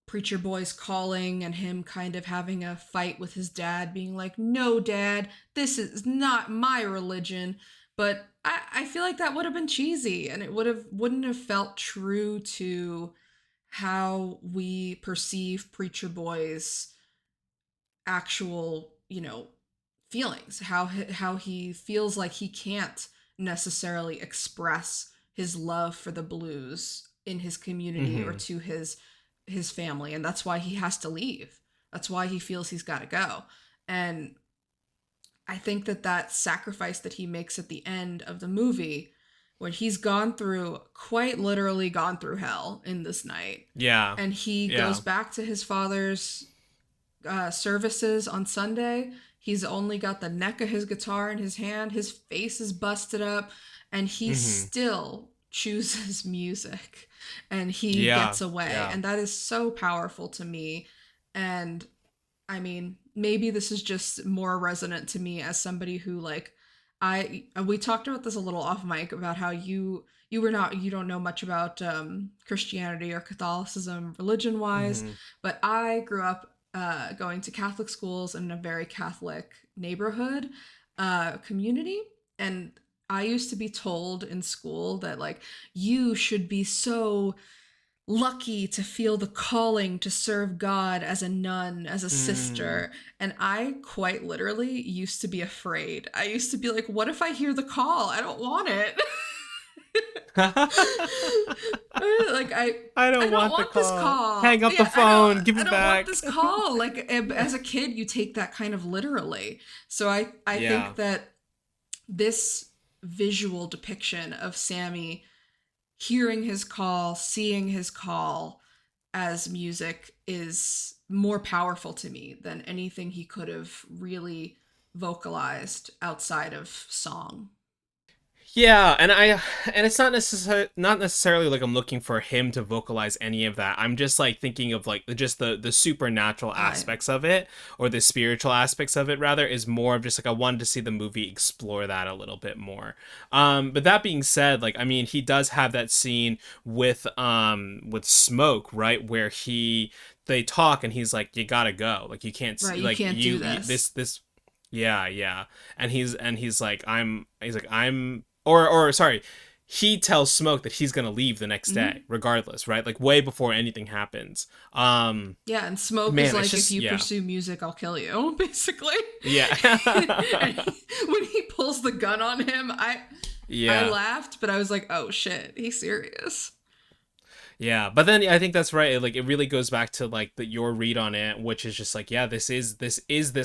Preacher Boy's calling and him kind of having a fight with his dad, being like, no, dad, this is not my religion. But I feel like that would have been cheesy, and it wouldn't have felt true to how we perceive Preacher Boy's actual, you know, feelings, how he feels like he can't necessarily express his love for the blues in his community or Mm-hmm. to his family, and that's why he has to leave. That's why he feels he's got to go. And I think that that sacrifice that he makes at the end of the movie, when he's gone through, quite literally gone through hell in this night, Yeah. and he Yeah. goes back to his father's services on Sunday. He's only got the neck of his guitar in his hand. His face is busted up, and he Mm-hmm. still chooses music, and he Yeah. gets away. Yeah. And that is so powerful to me. And I mean, maybe this is just more resonant to me as somebody who, like, I we talked about this a little off mic about how you don't know much about Christianity or Catholicism religion wise, Mm-hmm. but I grew up going to Catholic schools in a very Catholic neighborhood community, and I used to be told in school that, like, you should be so lucky to feel the calling to serve God as a nun, as a Mm. sister. And I quite literally used to be afraid. I used to be like, what if I hear the call? I don't want it. Like, I I don't don't want the want this call. call. Hang up the Yeah, phone. Give I it don't want back. this call. Like, as a kid, you take that kind of literally. So I Yeah. think that this visual depiction of Sammy hearing his call, seeing his call as music is more powerful to me than anything he could have really vocalized outside of song. Yeah, and it's not necessarily like I'm looking for him to vocalize any of that. I'm just like thinking of like just the supernatural I aspects of it, or the spiritual aspects of it rather, is more of just like I wanted to see the movie explore that a little bit more. But that being said, like I mean, he does have that scene with Smoke, right, where they talk and he's like, you gotta go, like you can't right, you like can't do you this. this. Yeah, yeah. And he's like I'm or sorry, he tells Smoke that he's gonna leave the next day, Hmm. regardless, right? Like way before anything happens. Yeah, and Smoke is Man, it's like, if just you yeah, pursue music, I'll kill you, basically. yeah, And when he pulls the gun on him, I yeah. laughed, but I was like, oh shit, he's serious. Yeah, but then I think that's right. Like it really goes back to like your read on it, which is just like, yeah, this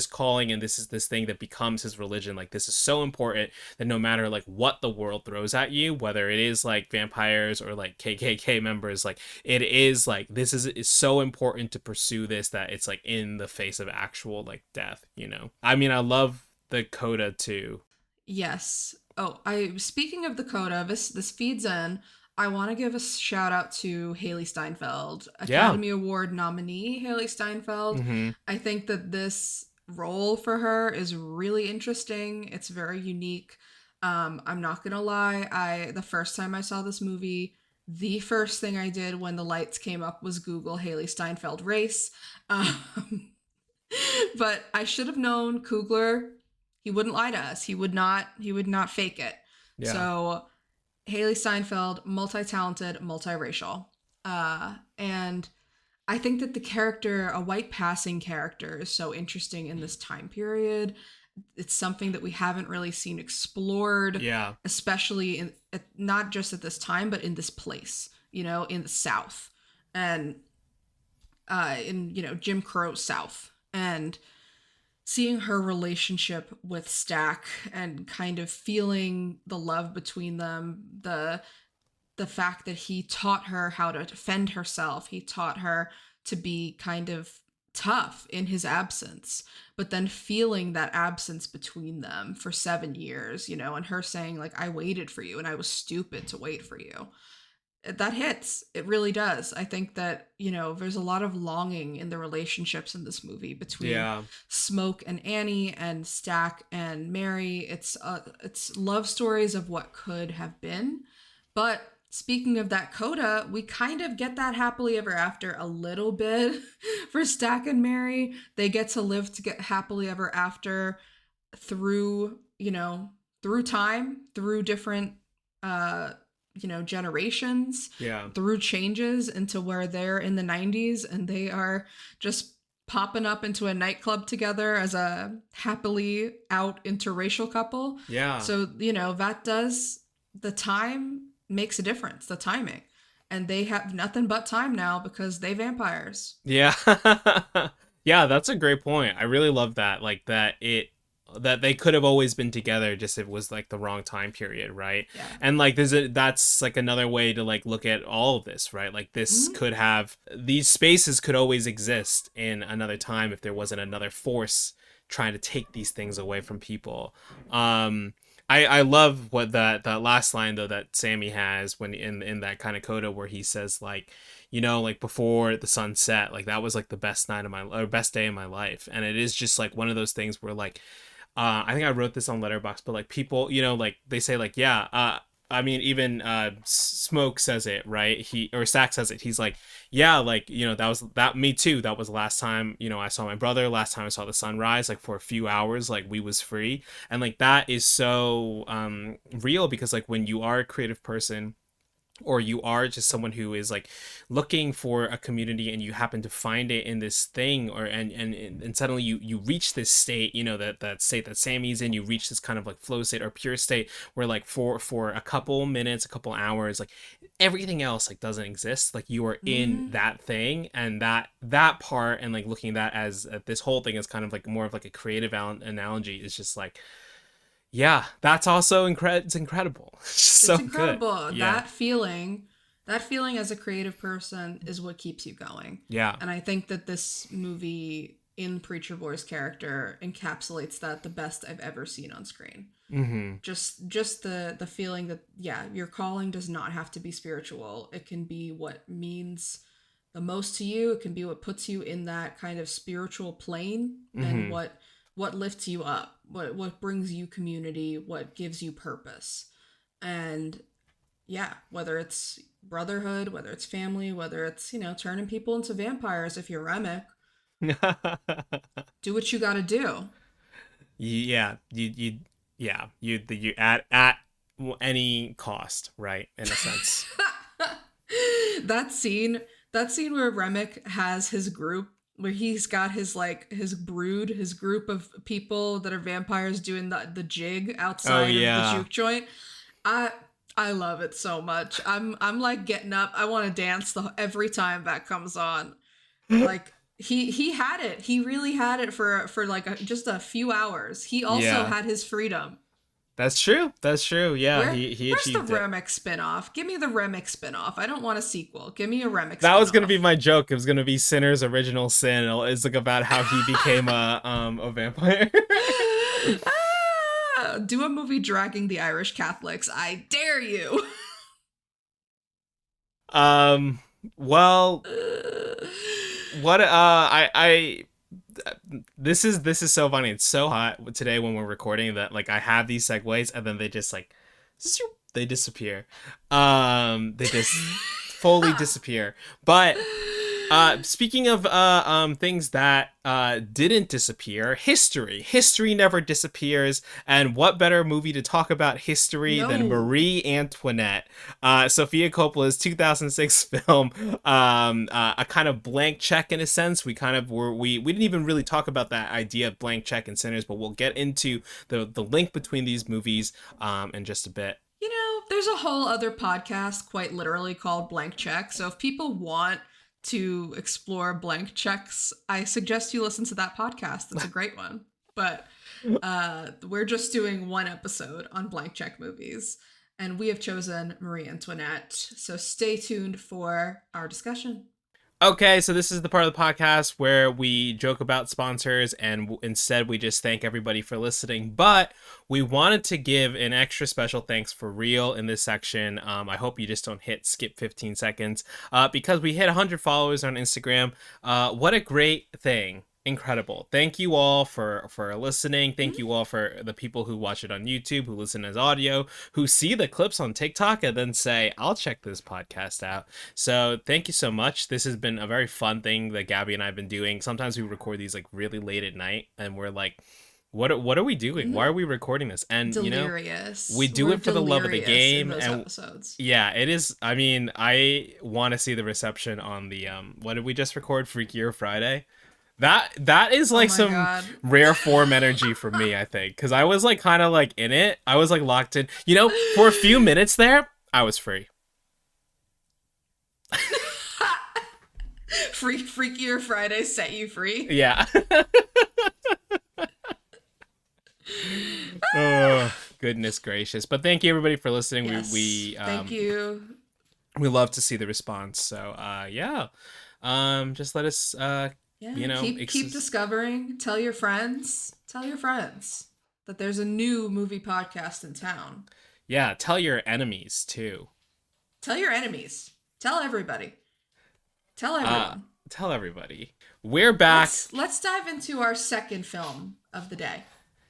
calling, and this is this thing that becomes his religion. Like this is so important that no matter like what the world throws at you, whether it is like vampires or like KKK members, like it is like this is so important to pursue this that it's like in the face of actual like death. You know, I mean, I love the coda too. Yes. Oh, I speaking of the coda, this feeds in. I want to give a shout out to Haley Steinfeld, Yeah. Academy Award nominee Haley Steinfeld. Mm-hmm. I think that this role for her is really interesting. It's very unique. I'm not gonna lie. The first time I saw this movie, the first thing I did when the lights came up was Google Haley Steinfeld race. Um, but I should have known Coogler. He wouldn't lie to us. He would not fake it. Yeah. So Haley Steinfeld, multi-talented, multiracial. And I think that the character, a white passing character, is so interesting in this time period. It's something that we haven't really seen explored, Yeah. especially not just at this time, but in this place, in the South, and in Jim Crow South, and seeing her relationship with Stack and kind of feeling the love between them, the fact that he taught her how to defend herself, he taught her to be kind of tough in his absence, but then feeling that absence between them for 7 years, and her saying like, I waited for you and I was stupid to wait for you. That hits. It really does. I think that, there's a lot of longing in the relationships in this movie between Yeah. Smoke and Annie and Stack and Mary. It's love stories of what could have been. But speaking of that coda, we kind of get that happily ever after a little bit for Stack and Mary. They get to live to get happily ever after through, through time, through different generations, Yeah. through changes into where they're in the 90s and they are just popping up into a nightclub together as a happily out interracial couple. Yeah. So, that does, the time makes a difference, the timing. And they have nothing but time now because they vampires. Yeah. Yeah, that's a great point. I really love that. Like that they could have always been together, just it was like the wrong time period, right? Yeah. And like that's like another way to like look at all of this, right? Like this Mm-hmm. could have these spaces could always exist in another time if there wasn't another force trying to take these things away from people. I love what that last line though that Sammy has when in that kind of coda where he says like, like before the sun set, like that was like the best night of my or best day of my life. And it is just like one of those things where like I think I wrote this on Letterboxd, but like people, like they say like, yeah, I mean, even Smoke says it, right? He or Stack says it. He's like, yeah, like that was that me too. That was the last time I saw my brother. Last time I saw the sunrise, like for a few hours, like we was free, and like that is so real because like when you are a creative person or you are just someone who is like looking for a community and you happen to find it in this thing or and suddenly you reach this state that state that Sammy's in, you reach this kind of like flow state or pure state where like for a couple minutes, a couple hours, like everything else like doesn't exist, like you are in Mm-hmm. that thing, and that part and like looking at that as this whole thing is kind of like more of like a creative analogy is just like, yeah, that's also it's incredible. It's just so It's good. incredible. Yeah. That feeling as a creative person is what keeps you going. Yeah. And I think that this movie in Preacher Boy's character encapsulates that the best I've ever seen on screen. Mm-hmm. Just the feeling that, yeah, your calling does not have to be spiritual. It can be what means the most to you. It can be what puts you in that kind of spiritual plane, and Mm-hmm. what lifts you up, what brings you community, what gives you purpose. And yeah, whether it's brotherhood, whether it's family, whether it's, turning people into vampires if you're Remick, do what you got to do. Yeah, you yeah, you at any cost, right? In a sense. that scene that scene where Remick has his group, where he's got his like his brood, his group of people that are vampires doing the jig Oh outside of the yeah. juke joint. I I love it so much. I'm like getting up. I want to dance every time that comes on. Like he had it. He really had it for like just a few hours. He also Yeah. had his freedom. That's true. That's true. Yeah, he Where's the achieved it. Remick spinoff? Give me the Remick spinoff. I don't want a sequel. Give me a Remick That was gonna be spinoff. my joke. It was gonna be Sinner's original sin. It's like about how he became a vampire. Do a movie dragging the Irish Catholics. I dare you. um. Well, what I this is so funny. It's so hot today when we're recording that like I have these segues and then they just like they disappear. They just fully disappear. But speaking of things that didn't disappear, history never disappears, and what better movie to talk about history than No. Marie Antoinette, Sofia Coppola's 2006 film, a kind of blank check in a sense. We didn't even really talk about that idea of blank check and Sinners, but we'll get into the link between these movies in just a bit. You know, there's a whole other podcast quite literally called Blank Check. So if people want to explore blank checks, I suggest you listen to that podcast. It's a great one. But we're just doing one episode on blank check movies, and we have chosen Marie Antoinette. So stay tuned for our discussion. Okay, so this is the part of the podcast where we joke about sponsors and instead we just thank everybody for listening. But we wanted to give an extra special thanks for real in this section. I hope you just don't hit skip 15 seconds because we hit 100 followers on Instagram. What a great thing. Incredible. Thank you all for listening. Thank you all for the people who watch it on YouTube, who listen as audio, who see the clips on TikTok and then say, I'll check this podcast out. So thank you so much. This has been a very fun thing that Gabby and I have been doing. Sometimes we record these like really late at night and we're like, what are we doing? Why are we recording this? And Delirious. we do We're it for the love of the delirious in game. those And episodes. yeah, it is. I mean, I want to see the reception on the what did we just record? Freakier Friday. That is Oh like my some god. rare form energy for me, I think, because I was like kind of like in it. I was like locked in. For a few minutes there, I was free. Freakier Friday set you free. Yeah. Oh, goodness gracious! But thank you everybody for listening. Yes. We Thank you. we love to see the response. So yeah, just let us Yeah, keep discovering. Tell your friends. Tell your friends that there's a new movie podcast in town. Yeah, tell your enemies too. Tell your enemies. Tell everybody. Tell everyone. Tell everybody. We're back. Let's dive into our second film of the day.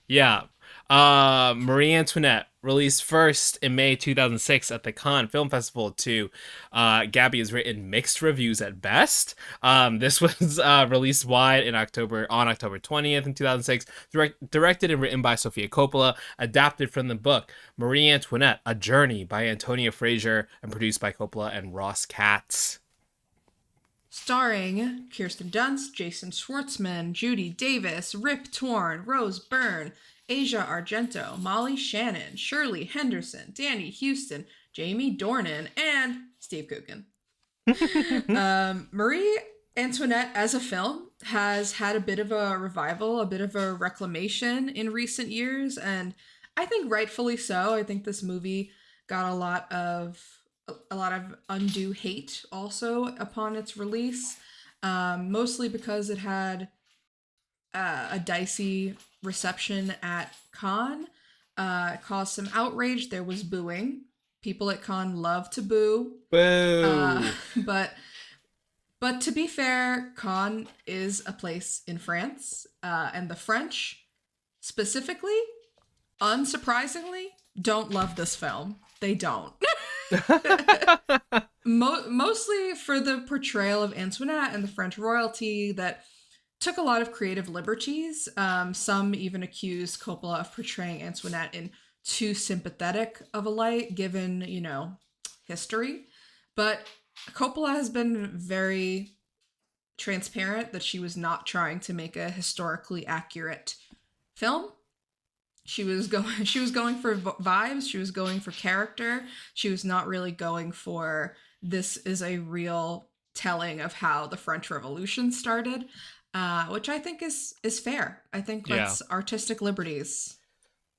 Yeah. Marie Antoinette, released first in May 2006 at the Cannes Film Festival too. Gabby has written mixed reviews at best. This was released wide on October 20th in 2006. Directed and written by Sofia Coppola. Adapted from the book Marie Antoinette, A Journey by Antonia Fraser, and produced by Coppola and Ross Katz. Starring Kirsten Dunst, Jason Schwartzman, Judy Davis, Rip Torn, Rose Byrne, Asia Argento, Molly Shannon, Shirley Henderson, Danny Houston, Jamie Dornan, and Steve Coogan. Marie Antoinette as a film has had a bit of a revival, a bit of a reclamation in recent years, and I think rightfully so. I think this movie got a lot of undue hate also upon its release, mostly because it had a dicey reception at Cannes. It caused some outrage. There was booing. People at Cannes love to boo. Boo! But to be fair, Cannes is a place in France, and the French, specifically, unsurprisingly, don't love this film. They don't. Mostly for the portrayal of Antoinette and the French royalty that took a lot of creative liberties. Some even accused Coppola of portraying Antoinette in too sympathetic of a light given, history. But Coppola has been very transparent that she was not trying to make a historically accurate film. She was going for vibes, she was going for character. She was not really going for this is a real telling of how the French Revolution started, which I think is fair. I think Yeah. that's artistic liberties.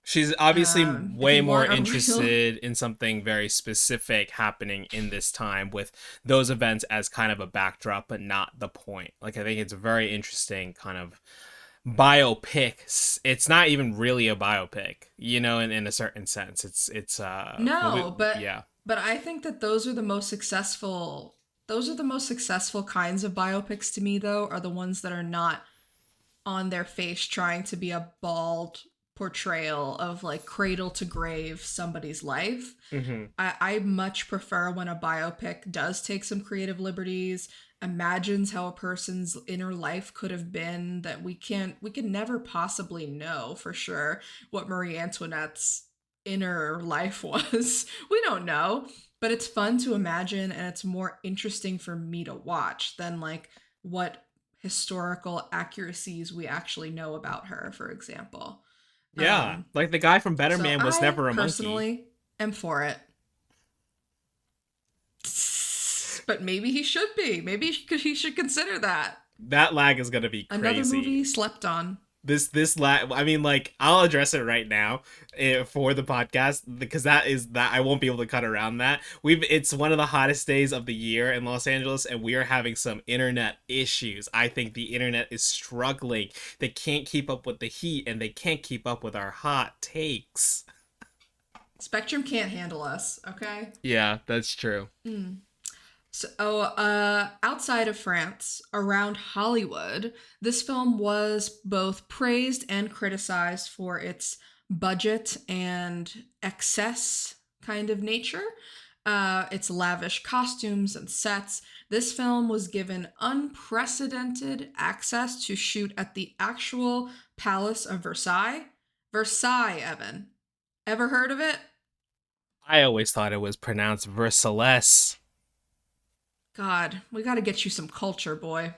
She's obviously If way you more want a real interested in something very specific happening in this time with those events as kind of a backdrop, but not the point. Like, I think it's a very interesting kind of biopic. It's not even really a biopic, in a certain sense. no, but Yeah. but I think that those are the most successful kinds of biopics to me though, are the ones that are not on their face trying to be a bald portrayal of like cradle to grave somebody's life. Hmm. I much prefer when a biopic does take some creative liberties, imagines how a person's inner life could have been, that we can never possibly know for sure what Marie Antoinette's inner life was. We don't know, but it's fun to imagine and it's more interesting for me to watch than like what historical accuracies we actually know about her, for example. Yeah. Um, Like the guy from Better so Man was I never a monkey. personally am for it. But maybe he should be. Maybe he should consider that. That lag is gonna be Another movie crazy. slept on. This lag. I mean, like, I'll address it right now, for the podcast, because that I won't be able to cut around that. It's one of the hottest days of the year in Los Angeles, and we are having some internet issues. I think the internet is struggling. They can't keep up with the heat, and they can't keep up with our hot takes. Spectrum can't handle us, okay? Yeah, that's true. So, outside of France, around Hollywood, this film was both praised and criticized for its budget and excess kind of nature. Its lavish costumes and sets. This film was given unprecedented access to shoot at the actual Palace of Versailles. Versailles, Evan. Ever heard of it? I always thought it was pronounced Versailles. God, we got to get you some culture, boy.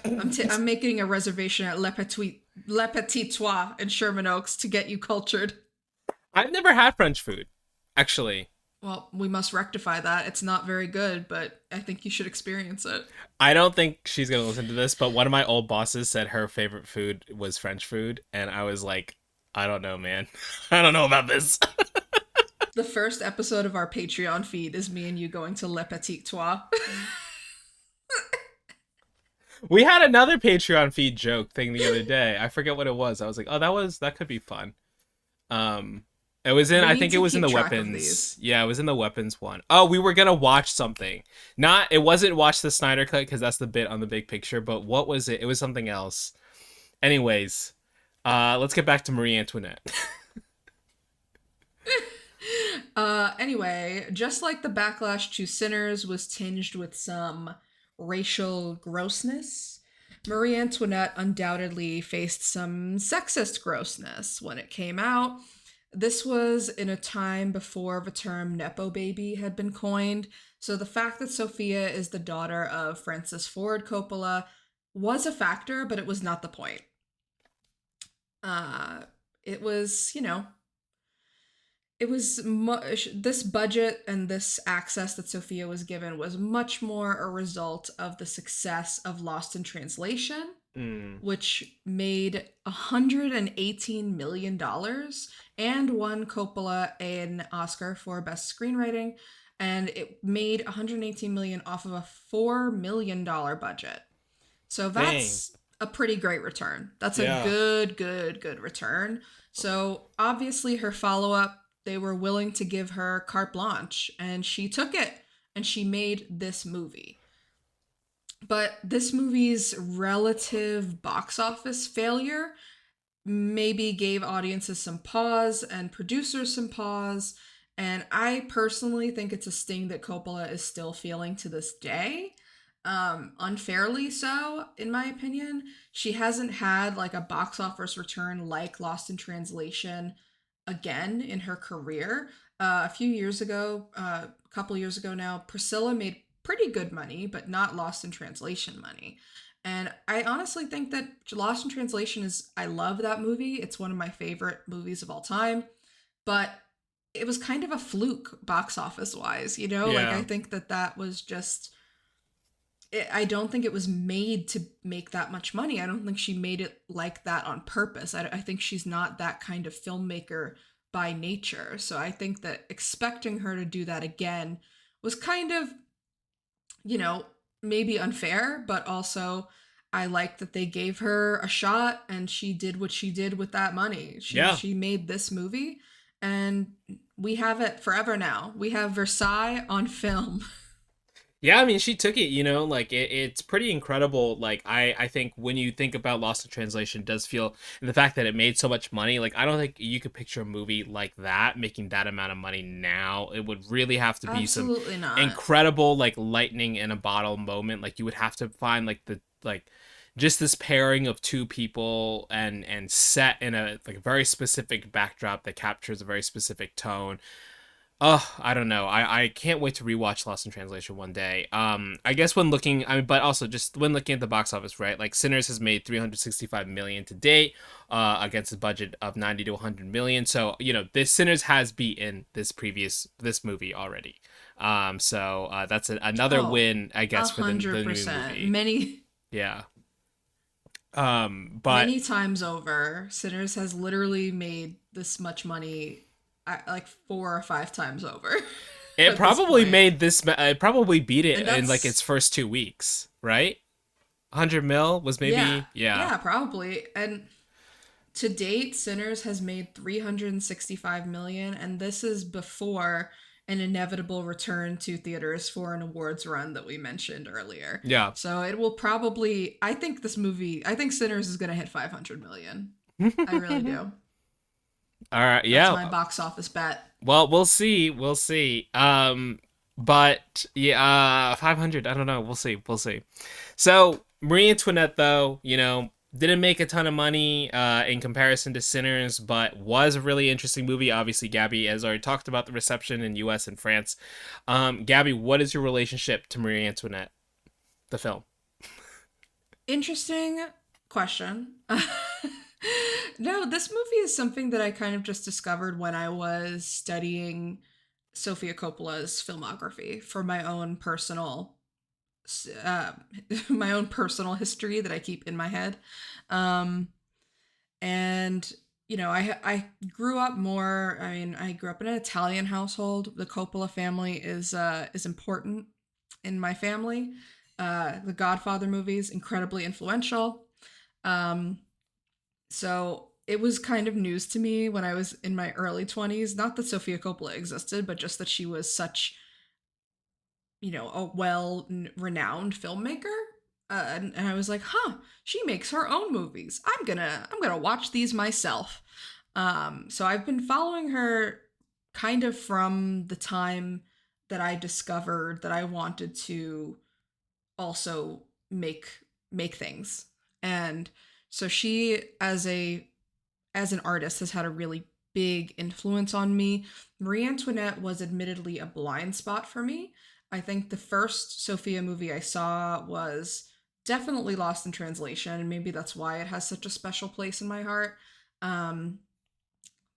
I'm making a reservation at Le Petit Trois in Sherman Oaks to get you cultured. I've never had French food, actually. Well, we must rectify that. It's not very good, but I think you should experience it. I don't think she's gonna listen to this, but one of my old bosses said her favorite food was French food, and I was like, I don't know, man. I don't know about this. The first episode of our Patreon feed is me and you going to Le Petit Trois. We had another Patreon feed joke thing the other day. I forget what it was. I was like, oh, that could be fun. It was in. We I need think it to was in keep the track of weapons. these. Yeah, it was in the weapons one. Oh, we were gonna watch something. Not. It wasn't watch the Snyder cut because that's the bit on the big picture. But what was it? It was something else. Anyways, let's get back to Marie Antoinette. Anyway, just like the backlash to Sinners was tinged with some racial grossness, Marie Antoinette undoubtedly faced some sexist grossness when it came out. This was in a time before the term Nepo baby had been coined, so the fact that Sofia is the daughter of Francis Ford Coppola was a factor, but it was not the point. It was, this budget and this access that Sophia was given was much more a result of the success of Lost in Translation, Mm. which made $118 million and won Coppola an Oscar for Best Screenwriting. And it made $118 million off of a $4 million budget. So Dang. that's a pretty great return. That's a Yeah. good return. So obviously her follow-up, they were willing to give her carte blanche and she took it and she made this movie. But this movie's relative box office failure maybe gave audiences some pause and producers some pause. And I personally think it's a sting that Coppola is still feeling to this day. Unfairly so, in my opinion. She hasn't had like a box office return like Lost in Translation again in her career. A few years ago, a couple years ago now, Priscilla made pretty good money, but not Lost in Translation money. And I honestly think that Lost in Translation is, I love that movie. It's one of my favorite movies of all time. But it was kind of a fluke box office wise, you know? Like, I Yeah. think that that was just, I don't think it was made to make that much money. I don't think she made it like that on purpose. I think she's not that kind of filmmaker by nature. So I think that expecting her to do that again was kind of, you know, maybe unfair, but also I like that they gave her a shot and she did what she did with that money. Yeah. She made this movie and we have it forever now. We have Versailles on film. Yeah, I mean, she took it, like it's pretty incredible. Like, I think when you think about Lost in Translation, it does feel, and the fact that it made so much money, like, I don't think you could picture a movie like that making that amount of money now. It would really have to be some Absolutely not. incredible, like, lightning in a bottle moment. Like, you would have to find, like, just this pairing of two people and set in a, like, very specific backdrop that captures a very specific tone. Oh, I don't know. I can't wait to rewatch Lost in Translation one day. I guess when looking, I mean, but also just when looking at the box office, right? Like Sinners has made 365 million to date, against a budget of 90 to 100 million. So this Sinners has beaten this movie already. So that's another Oh, win, I a guess, for the hundred new percent. movie. Yeah. But Many times over, Sinners has literally made this much money, like 4 or 5 times over it at this probably point. made this. It probably beat it And in like its that's, first 2 weeks, right? 100 mil was yeah, maybe, yeah. yeah, probably. And to date, Sinners has made 365 million, and this is before an inevitable return to theaters for an awards run that we mentioned earlier. Yeah. So it will probably, I think Sinners is going to hit 500 million. I really do. All right, That's yeah. my box office bet. Well, we'll see. We'll see. But yeah, 500, I don't know. We'll see. We'll see. So, Marie Antoinette though, didn't make a ton of money in comparison to Sinners, but was a really interesting movie. Obviously, Gabby has already talked about the reception in US and France. Gabby, what is your relationship to Marie Antoinette, the film? Interesting question. No, this movie is something that I kind of just discovered when I was studying Sofia Coppola's filmography for my own personal uh, my own personal history that I keep in my head. Um, and I grew up more. I mean, I grew up in an Italian household. The Coppola family is important in my family. The Godfather movies incredibly influential. Um, so it was kind of news to me when I was in my early 20s. Not that Sofia Coppola existed, but just that she was such, a well renowned filmmaker. And I was like, huh, she makes her own movies. I'm gonna watch these myself. So I've been following her kind of from the time that I discovered that I wanted to also make things. And so she as an artist has had a really big influence on me. Marie Antoinette was admittedly a blind spot for me. I think the first Sophia movie I saw was definitely Lost in Translation, and maybe that's why it has such a special place in my heart. Um,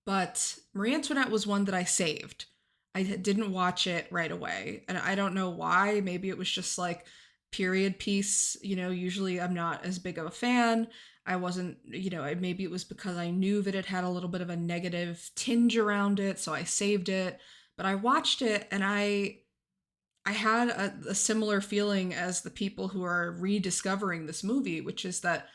but Marie Antoinette was one that I saved. I didn't watch it right away, and I don't know why. Maybe it was just like period piece. Usually I'm not as big of a fan. I wasn't, maybe it was because I knew that it had a little bit of a negative tinge around it, so I saved it. But I watched it and I had a similar feeling as the people who are rediscovering this movie, which is that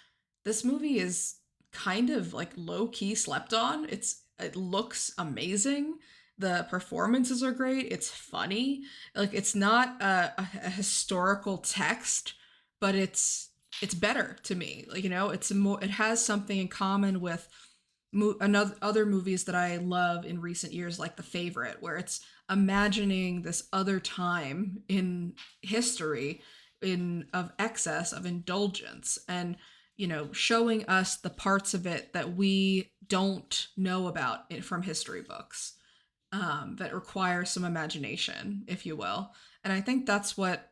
this movie is kind of like low key slept on. It looks amazing. The performances are great. It's funny. Like it's not a historical text, but it's better to me. Like it's more. It has something in common with another other movies that I love in recent years, like The Favorite, where it's imagining this other time in history in of excess of indulgence. And showing us the parts of it that we don't know about it from history books, that require some imagination, if you will. And I think that's what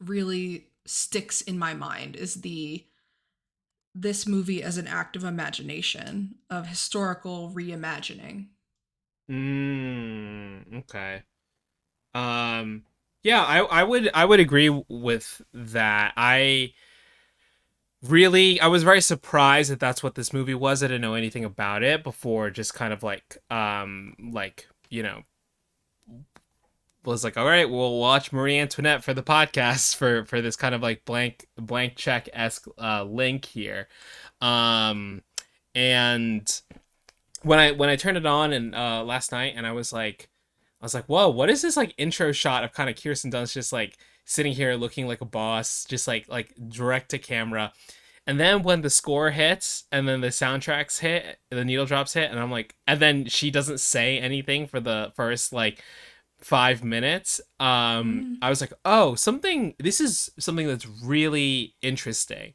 really sticks in my mind is the this movie as an act of imagination, of historical reimagining. Okay. Yeah, I would agree with that. I was very surprised that that's what this movie was. I didn't know anything about it before, just kind of was like, all right, we'll watch Marie Antoinette for the podcast for this kind of like blank check esque link here. Um, and when I turned it on and last night, and I was like, whoa, what is this like intro shot of kind of Kirsten Dunst just like sitting here looking like a boss, just like direct to camera. And then when the score hits and then the soundtracks hit, the needle drops hit, and I'm like, and then she doesn't say anything for the first like 5 minutes. Mm. I was like, oh, this is something that's really interesting.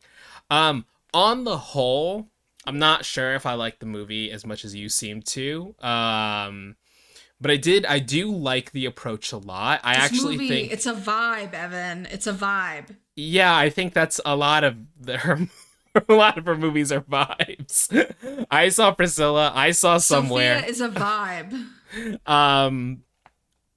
On the whole, I'm not sure if I like the movie as much as you seem to. But I do like the approach a lot. I This actually movie, think, it's a vibe, Evan. It's a vibe. yeah, I think that's a lot of her. A lot of her movies are vibes. I saw Priscilla. I saw Sofia Somewhere. is a vibe. Um,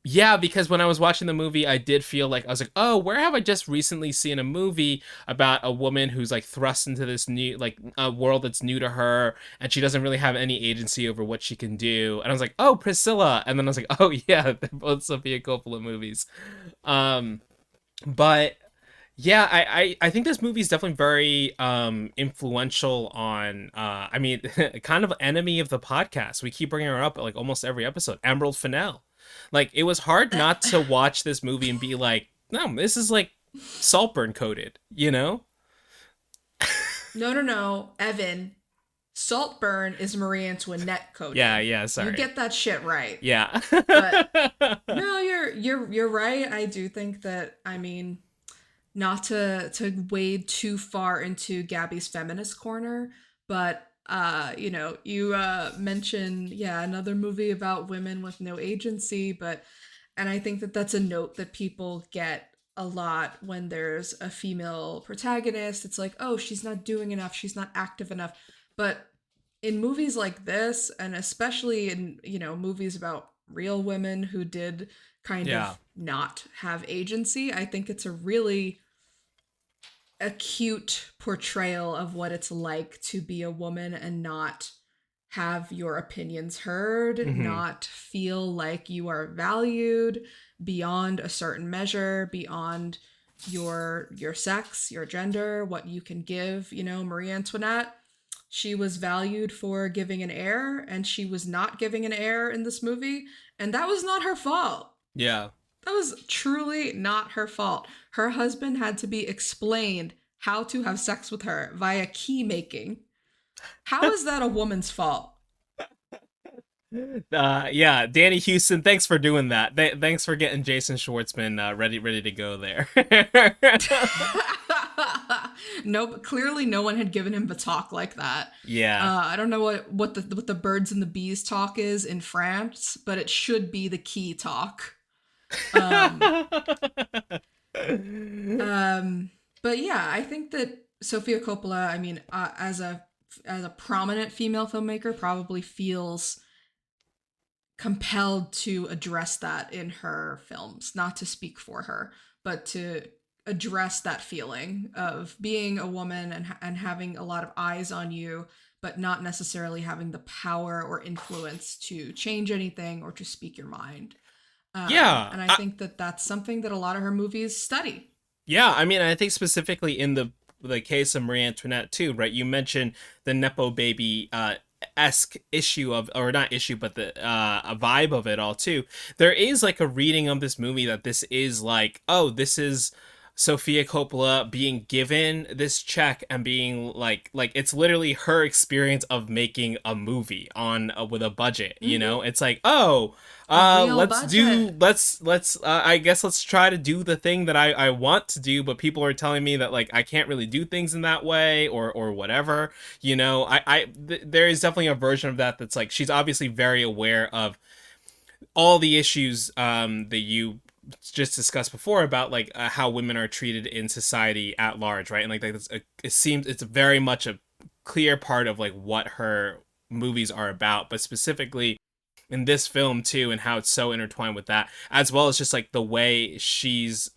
yeah, because when I was watching the movie, I did feel like I was like, oh, where have I just recently seen a movie about a woman who's like thrust into this new like a world that's new to her, and she doesn't really have any agency over what she can do. And I was like, oh, Priscilla, and then I was like, oh yeah, they're both Sofia Coppola movies. Um, but yeah, I think this movie is definitely very influential on I mean kind of enemy of the podcast. We keep bringing her up at like almost every episode. Emerald Fennell. Like it was hard not to watch this movie and be like, no, this is like Saltburn coded, you know? No, no, no, Evan. Saltburn is Marie Antoinette Yeah, coded. yeah, You sorry. get that shit right. Yeah. But no, you're right. I do think that, I mean, not to wade too far into Gabby's feminist corner, but you mentioned, yeah, another movie about women with no agency, but and I think that that's a note that people get a lot when there's a female protagonist. It's like, oh, she's not doing enough, she's not active enough. But in movies like this, and especially in, movies about real women who did kind Yeah. of not have agency, I think it's a really acute portrayal of what it's like to be a woman and not have your opinions heard, Hmm. not feel like you are valued beyond a certain measure, beyond your sex, your gender, what you can give. Marie Antoinette, she was valued for giving an heir, and she was not giving an heir in this movie, and that was not her fault. Yeah. That was truly not her fault. Her husband had to be explained how to have sex with her via key making. How is that a woman's fault? Yeah, Danny Houston, thanks for doing that. Thanks for getting Jason Schwartzman ready to go there. Nope, clearly no one had given him a talk like that. Yeah. I don't know what the birds and the bees talk is in France, but it should be the key talk. Um, um, but yeah, I think that Sofia Coppola, I mean, as a prominent female filmmaker, probably feels compelled to address that in her films, not to speak for her, but to address that feeling of being a woman and having a lot of eyes on you, but not necessarily having the power or influence to change anything or to speak your mind. Yeah. And I think that that's something that a lot of her movies study. Yeah, I mean, I think specifically in the case of Marie Antoinette too, right? You mentioned the nepo baby esque issue of, or not issue, but the a vibe of it all too. There is like a reading of this movie that this is like, oh, this is Sofia Coppola being given this check and being like it's literally her experience of making a movie on with a budget, you know? Mm-hmm. It's like, "Oh, A real let's budget. do let's I guess let's try to do the thing that I want to do, but people are telling me that like I can't really do things in that way or whatever, you know? There is definitely a version of that that's like she's obviously very aware of all the issues that you just discussed before about like how women are treated in society at large, right? And like it seems it's very much a clear part of like what her movies are about, but specifically in this film too, and how it's so intertwined with that, as well as just like the way she's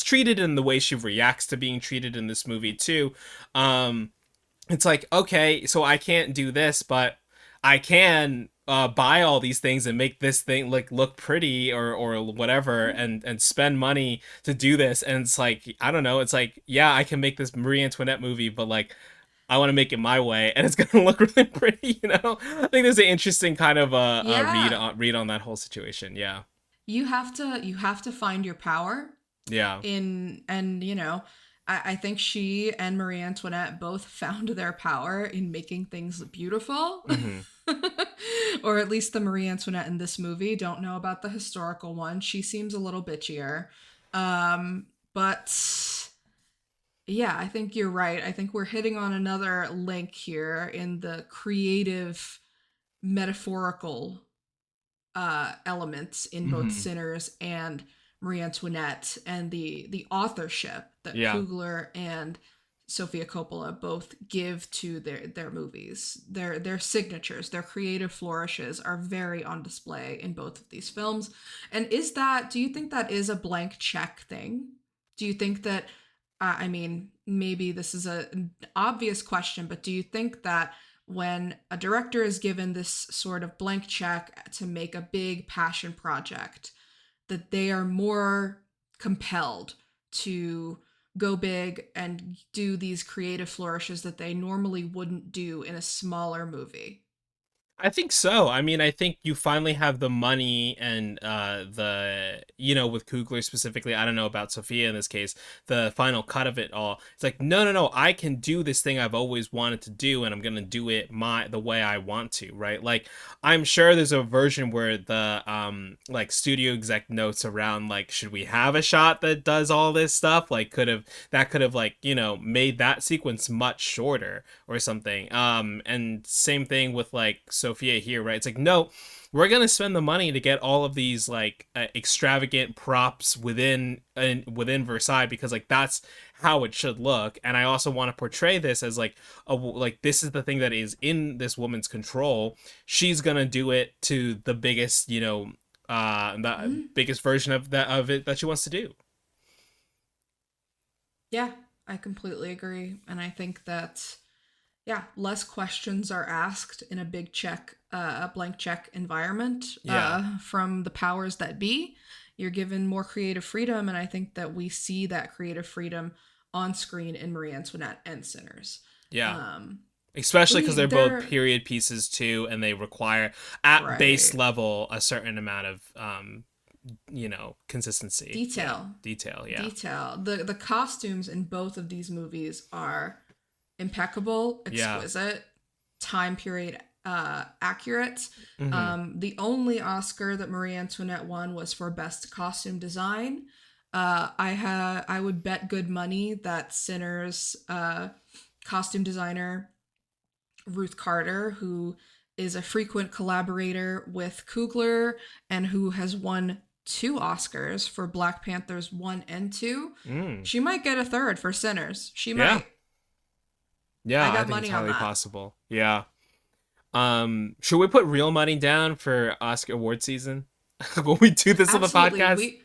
treated and the way she reacts to being treated in this movie too. um it's like, okay, so I can't do this, but I can buy all these things and make this thing like look pretty or whatever, and spend money to do this. And it's like, I don't know, it's like, yeah, I can make this Marie Antoinette movie, but like I want to make it my way, and it's gonna look really pretty, you know. I think there's an interesting kind of Yeah. read on that whole situation. Yeah, You have to find your power yeah. in, and I think she and Marie Antoinette both found their power in making things beautiful. Hmm. Or at least the Marie Antoinette in this movie. Don't know about the historical one. She seems a little bitchier. But yeah, I think you're right. I think we're hitting on another link here in the creative metaphorical elements in both Hmm. Sinners and Marie Antoinette, and the authorship that Yeah. Coogler and Sofia Coppola both give to their movies. Their signatures, their creative flourishes are very on display in both of these films. And do you think that is a blank check thing? Do you think that I mean, maybe this is an obvious question, but do you think that when a director is given this sort of blank check to make a big passion project, that they are more compelled to go big and do these creative flourishes that they normally wouldn't do in a smaller movie? I think so. I mean, I think you finally have the money and the, you know, with Coogler specifically, I don't know about Sophia in this case, the final cut of it all. It's like, no, no, no, I can do this thing I've always wanted to do, and I'm gonna do it the way I want to, right? Like, I'm sure there's a version where the like studio exec notes around like, should we have a shot that does all this stuff? Like, could have like, you know, made that sequence much shorter or something. And same thing with like Sophia here, right? It's like, no, we're gonna spend the money to get all of these like extravagant props within Versailles, because like that's how it should look. And I also want to portray this as like like this is the thing that is in this woman's control. She's gonna do it to the biggest, you know, the Mm, biggest version of it that she wants to do. yeah, I completely agree. And I think that, yeah, less questions are asked in a a blank check environment Yeah. from the powers that be. You're given more creative freedom, and I think that we see that creative freedom on screen in Marie Antoinette and Sinners. Yeah. Um, Especially because we they're both they're period pieces too, and they require at base right. level a certain amount of you know, consistency. Yeah, Detail, detail. Yeah, detail. The costumes in both of these movies are impeccable, yeah. exquisite, time period accurate. Hmm. The only Oscar that Marie Antoinette won was for best costume design. I would bet good money that Sinners costume designer Ruth Carter, who is a frequent collaborator with Coogler and who has won two Oscars for Black Panthers 1 and 2, Mm. she might get a third for Sinners. She Yeah, might. I yeah. I got think it's money on highly that. possible. Yeah. Should we put real money down for Oscar award season when we do this on the Absolutely. podcast?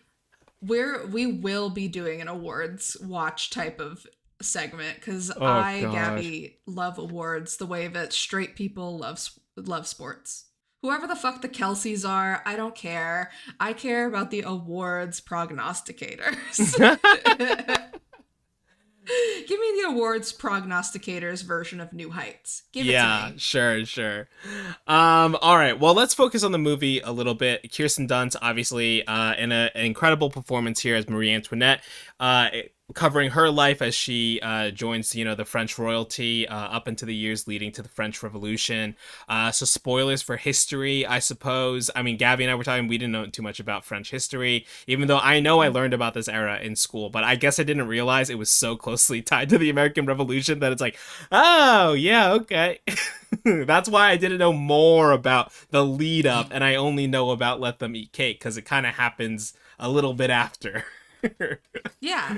We will be doing an awards watch type of segment because Oh I, gosh. Gabby, love awards the way that straight people love sports. Whoever the fuck the Kelseys are, I don't care. I care about the awards prognosticators. Give me the awards prognosticators version of New Heights. Give it to Yeah, me. sure, sure. All right. Well, let's focus on the movie a little bit. Kirsten Dunst, obviously, in an incredible performance here as Marie Antoinette, covering her life as she joins, the French royalty up into the years leading to the French Revolution. So, spoilers for history, I suppose. I mean, Gabby and I were talking. We didn't know too much about French history, even though I know I learned about this era in school. But I guess I didn't realize it was so closely tied to the American Revolution that it's like, oh, yeah, okay. That's why I didn't know more about the lead up, and I only know about Let Them Eat Cake because it kind of happens a little bit after. Yeah.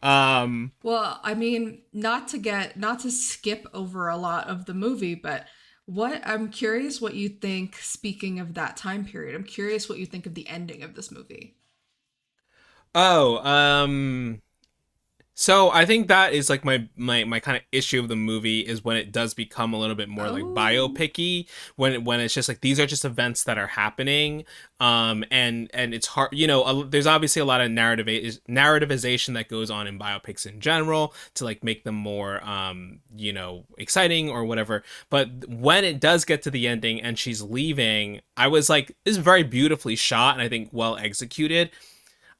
um, Well, I mean, not to skip over a lot of the movie, but what I'm curious what you think, speaking of that time period. I'm curious what you think of the ending of this movie. oh, So I think that is like my kind of issue of the movie is when it does become a little bit more like Oh. biopicky, when it's just like these are just events that are happening, and it's hard, there's obviously a lot of narrativization that goes on in biopics in general to like make them more exciting or whatever. But when it does get to the ending and she's leaving, I was like, this is very beautifully shot and I think well executed.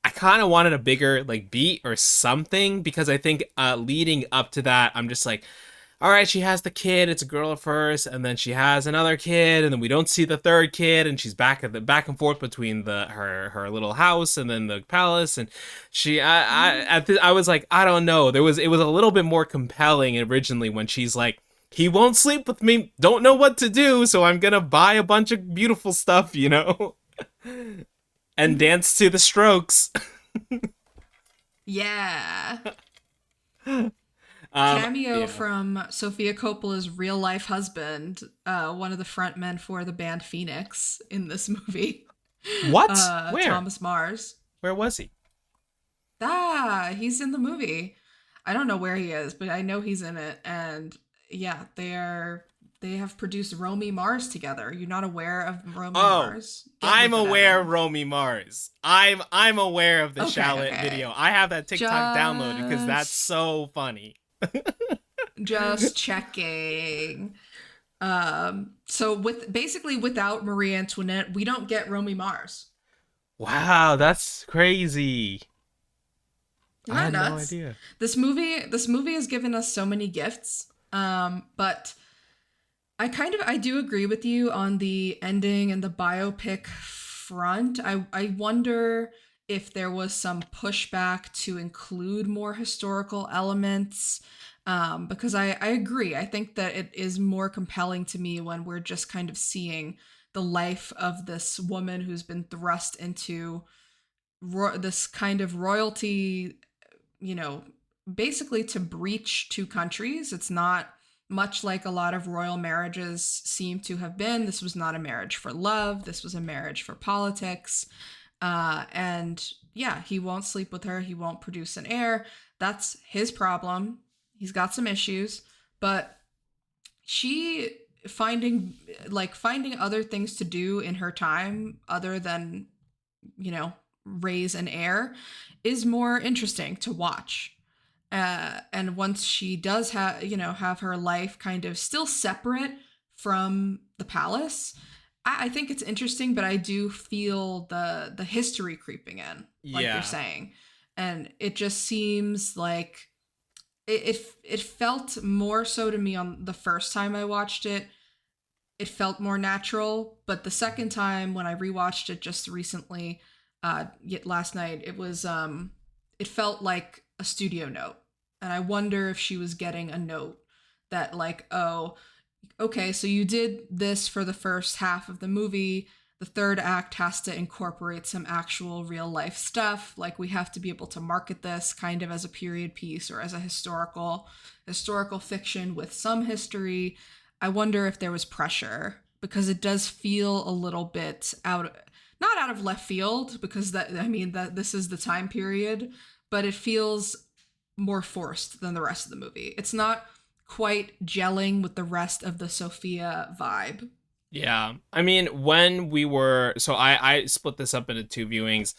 I kind of wanted a bigger like beat or something because I think leading up to that, I'm just like, all right, she has the kid, it's a girl at first, and then she has another kid, and then we don't see the third kid, and she's back and forth between her little house and then the palace, and I was like, I don't know, it was a little bit more compelling originally when she's like, he won't sleep with me, don't know what to do, so I'm gonna buy a bunch of beautiful stuff, and dance to the Strokes. Yeah. Cameo Yeah. from Sofia Coppola's real life husband, one of the front men for the band Phoenix in this movie, What? Where? Thomas Mars. Where was he? Ah, he's in the movie. I don't know where he is, but I know he's in it. And yeah, they have produced Romy Mars together. You're not aware of Romy Oh, Mars? Get I'm with it, aware of Evan. Romy Mars. I'm aware of the Okay, Shallot okay. video. I have that TikTok downloaded because that's Just so funny. just checking. So with basically without Marie Antoinette, we don't get Romy Mars. Wow, that's crazy. Isn't I that had no nuts? idea. This movie has given us so many gifts. But I do agree with you on the ending and the biopic front. I wonder if there was some pushback to include more historical elements. Because I agree. I think that it is more compelling to me when we're just kind of seeing the life of this woman who's been thrust into this kind of royalty, you know, basically to breach two countries. It's not much like a lot of royal marriages seem to have been. This was not a marriage for love, this was a marriage for politics. And yeah, he won't sleep with her, he won't produce an heir. That's his problem. He's got some issues, but she finding other things to do in her time other than, you know, raise an heir is more interesting to watch. And once she does have her life kind of still separate from the palace, I think it's interesting, but I do feel the history creeping in, like you're Yeah. saying, and it just seems like it felt more so to me on the first time I watched it. It felt more natural, but the second time when I rewatched it just recently, yet last night, it felt like a studio note, and I wonder if she was getting a note that like, oh, okay, so you did this for the first half of the movie. The third act has to incorporate some actual real life stuff. Like we have to be able to market this kind of as a period piece or as a historical fiction with some history. I wonder if there was pressure because it does feel a little bit not out of left field because that this is the time period, but it feels more forced than the rest of the movie. It's not quite gelling with the rest of the Sofia vibe. Yeah. I mean, when we were so I split this up into two viewings.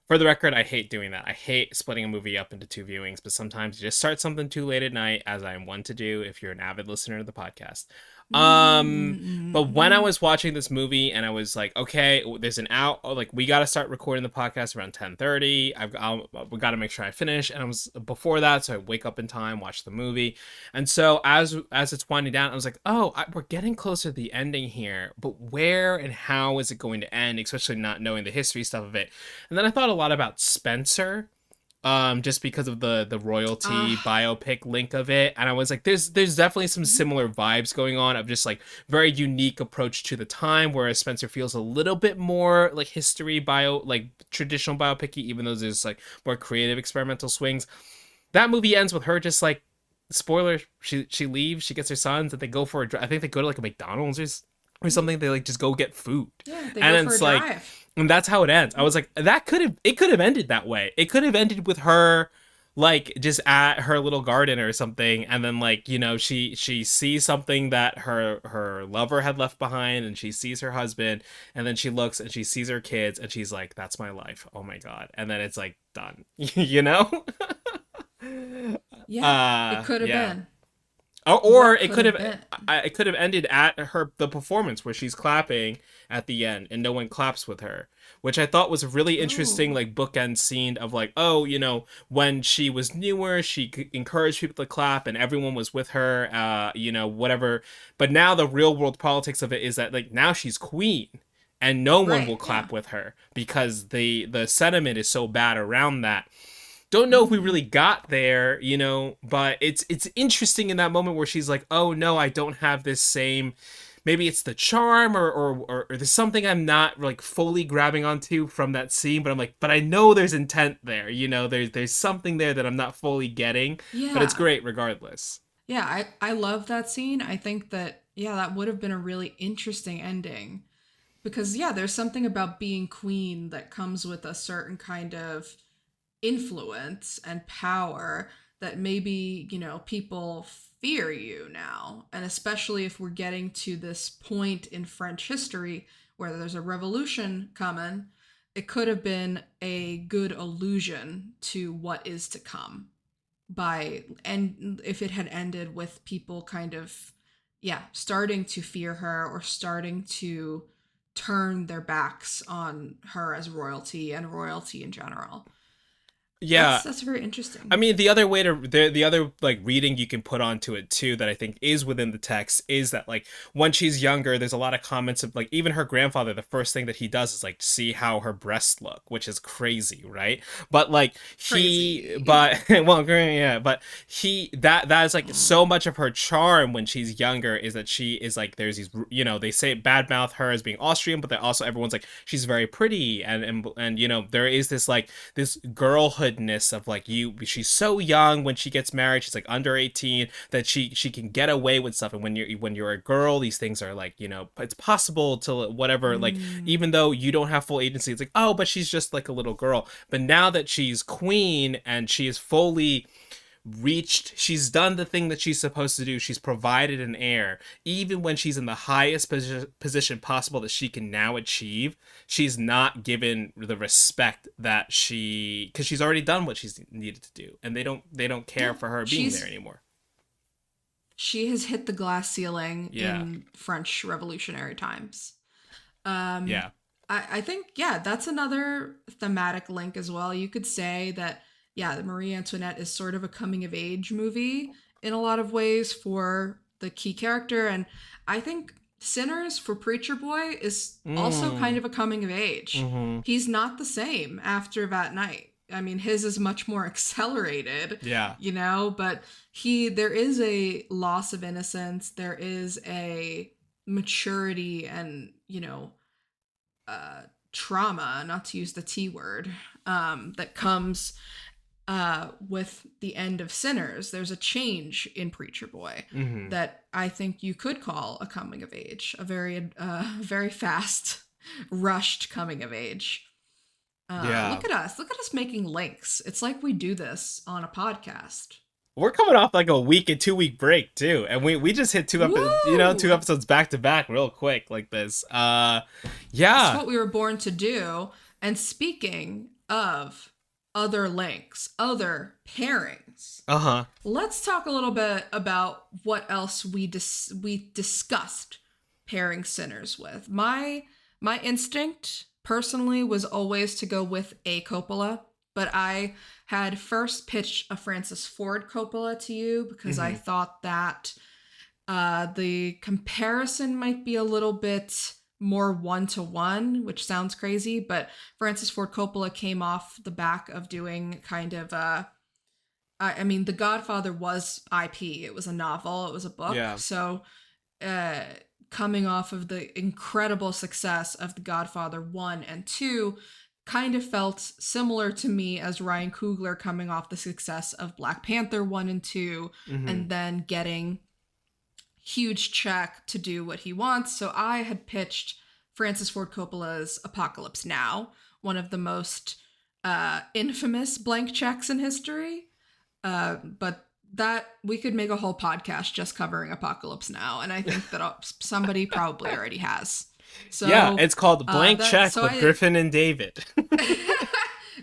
For the record, I hate doing that. I hate splitting a movie up into two viewings, but sometimes you just start something too late at night, as I am one to do if you're an avid listener to the podcast. Um, but when I Mm-mm-mm. was watching this movie and I was like, okay, there's an out, oh, like we got to start recording the podcast around 10:30. We got to make sure I finish, and I was before that, so I wake up in time, watch the movie, and so as it's winding down, I was like, oh, we're getting closer to the ending here, but where and how is it going to end? Especially not knowing the history stuff of it. And then I thought a lot about Spencer, just because of the royalty Ah, biopic link of it, and I was like, there's definitely some similar vibes going on of just like very unique approach to the time, whereas Spencer feels a little bit more like history bio, like traditional biopicy, even though there's like more creative experimental swings. That movie ends with her just like, spoiler, she leaves, she gets her sons, and they go for a drive. I think they go to like a McDonald's or something. They like just go get food, yeah, they and go then for a it's like, drive. and that's how it ends. I was like, it could have ended that way. It could have ended with her like just at her little garden or something, and then like, she sees something that her lover had left behind, and she sees her husband, and then she looks and she sees her kids, and she's like, that's my life, oh my god, and then it's like done. you know Yeah, it could have yeah. been. Or What it could could have have, been? it could have ended at the performance where she's clapping at the end and no one claps with her, which I thought was a really interesting Oh, like bookend scene of like, oh, when she was newer, she encouraged people to clap and everyone was with her, whatever. But now the real world politics of it is that like now she's queen and no one right. will Yeah. clap with her because the sentiment is so bad around that. Don't know if we Mm. really got there, but it's interesting in that moment where she's like, "Oh no, I don't have this same, maybe it's the charm or there's something I'm not like fully grabbing onto from that scene, but I'm like, but I know there's intent there, there's something there that I'm not fully getting, but it's Yeah. great regardless." Yeah, I love that scene. I think that yeah, that would have been a really interesting ending because yeah, there's something about being queen that comes with a certain kind of influence and power that maybe, people fear you now. And especially if we're getting to this point in French history where there's a revolution coming, it could have been a good allusion to what is to come by and if it had ended with people kind of yeah starting to fear her or starting to turn their backs on her as royalty and royalty in general. Yeah, That's very I interesting. mean, the other way to the other like reading you can put onto it too that I think is within the text is that like when she's younger, there's a lot of comments of like even her grandfather. The first thing that he does is like see how her breasts look, which is crazy, right? But like Crazy. well, yeah, but that is like so much of her charm when she's younger is that she is like there's these they say badmouth her as being Austrian, but then also everyone's like she's very pretty and there is this like this girlhoodness of like she's so young when she gets married, she's like under 18 that she can get away with stuff, and when you're a girl these things are like it's possible to whatever, like Mm. even though you don't have full agency, it's like, oh, but she's just like a little girl. But now that she's queen and she is fully she's done the thing that she's supposed to do, she's provided an heir, even when she's in the highest position possible that she can now achieve, she's not given the respect that because she's already done what she's needed to do, and they don't care Yeah, for her being there she's anymore. she has hit the glass ceiling Yeah. in French revolutionary times. um Yeah. I think yeah, that's another thematic link as well. You could say that yeah, the Marie Antoinette is sort of a coming of age movie in a lot of ways for the key character, and I think Sinners for Preacher Boy is also kind Mm. of a coming of age. Mm-hmm. He's not the same after that night. I mean, his is much more accelerated, Yeah. but there is a loss of innocence, there is a maturity and, trauma, not to use the T word, that comes with the end of Sinners. There's a change in Preacher Boy Mm-hmm. that I think you could call a coming of age, a very, very fast, rushed coming of age. Yeah. Look at us! Look at us making links. It's like we do this on a podcast. We're coming off like a week and 2 week break too, and we just hit two Woo! episodes back to back real quick like this. It's Yeah. what we were born to do. And speaking of other links, other pairings, Uh-huh. let's talk a little bit about what else we discussed pairing sinners with. My instinct personally was always to go with a Coppola, but I had first pitched a Francis Ford Coppola to you because I thought that the comparison might be a little bit more one-to-one, which sounds crazy, but Francis Ford Coppola came off the back of doing kind of I mean, The Godfather was IP. It was a novel. It was a book. Yeah. So, coming off of the incredible success of The Godfather 1 and 2, kind of felt similar to me as Ryan Coogler coming off the success of Black Panther 1 and 2, and then getting huge check to do what he wants. So I had pitched Francis Ford Coppola's Apocalypse Now, one of the most infamous blank checks in history. But that we could make a whole podcast just covering Apocalypse Now, and I think that somebody probably already has. So yeah, it's called Blank Check with Griffin and David.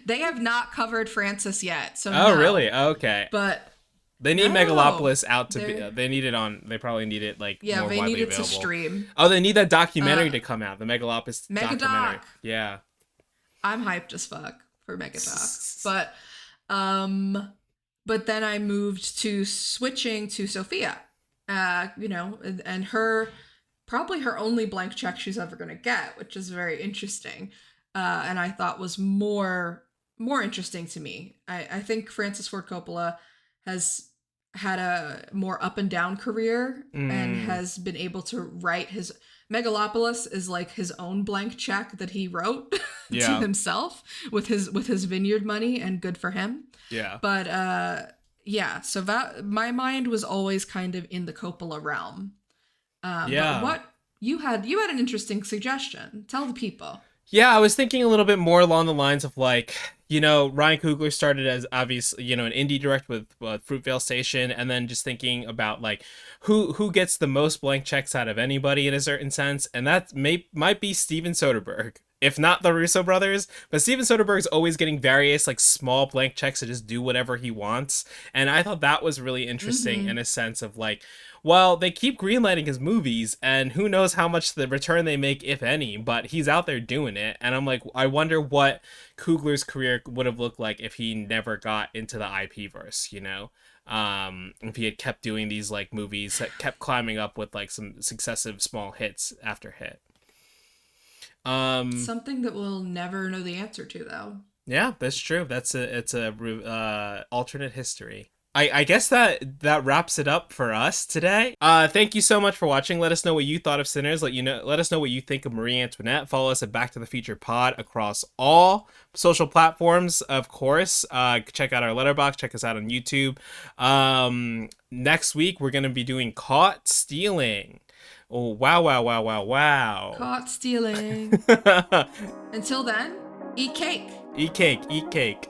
They have not covered Francis yet. So oh, no. really? Okay. But they need Megalopolis out to be. They need it on. They probably need it like more they widely need it available. to stream. Oh, they need that documentary to come out. The Megalopolis documentary. Yeah. I'm hyped as fuck for Megadoc. But then I moved to switching to Sofia. And probably her only blank check she's ever going to get, which is very interesting. And I thought was more interesting to me. I think Francis Ford Coppola has had a more up and down career and has been able to write his Megalopolis is like his own blank check that he wrote to himself with his vineyard money, and good for him. Yeah. But so that my mind was always kind of in the Coppola realm. But what you had an interesting suggestion. Tell the people. Yeah, I was thinking a little bit more along the lines of like, Ryan Coogler started as obviously, an indie director with Fruitvale Station, and then just thinking about like who gets the most blank checks out of anybody in a certain sense, and that might be Steven Soderbergh. If not the Russo brothers, but Steven Soderbergh's always getting various like small blank checks to just do whatever he wants. And I thought that was really interesting in a sense of like, well, they keep greenlighting his movies and who knows how much the return they make, if any, but he's out there doing it. And I'm like, I wonder what Coogler's career would have looked like if he never got into the IP verse, if he had kept doing these like movies that kept climbing up with like some successive small hits after hit. Something that we'll never know the answer to, though. Yeah, that's true. It's a alternate history. I guess that wraps it up for us today. Thank you so much for watching. Let us know what you thought of Sinners. Let us know what you think of Marie Antoinette. Follow us at Back to the Future Pod across all social platforms, of course. Check out our letterbox. Check us out on YouTube. Next week we're gonna be doing Caught Stealing. Oh, wow. Caught stealing. Until then, eat cake. Eat cake.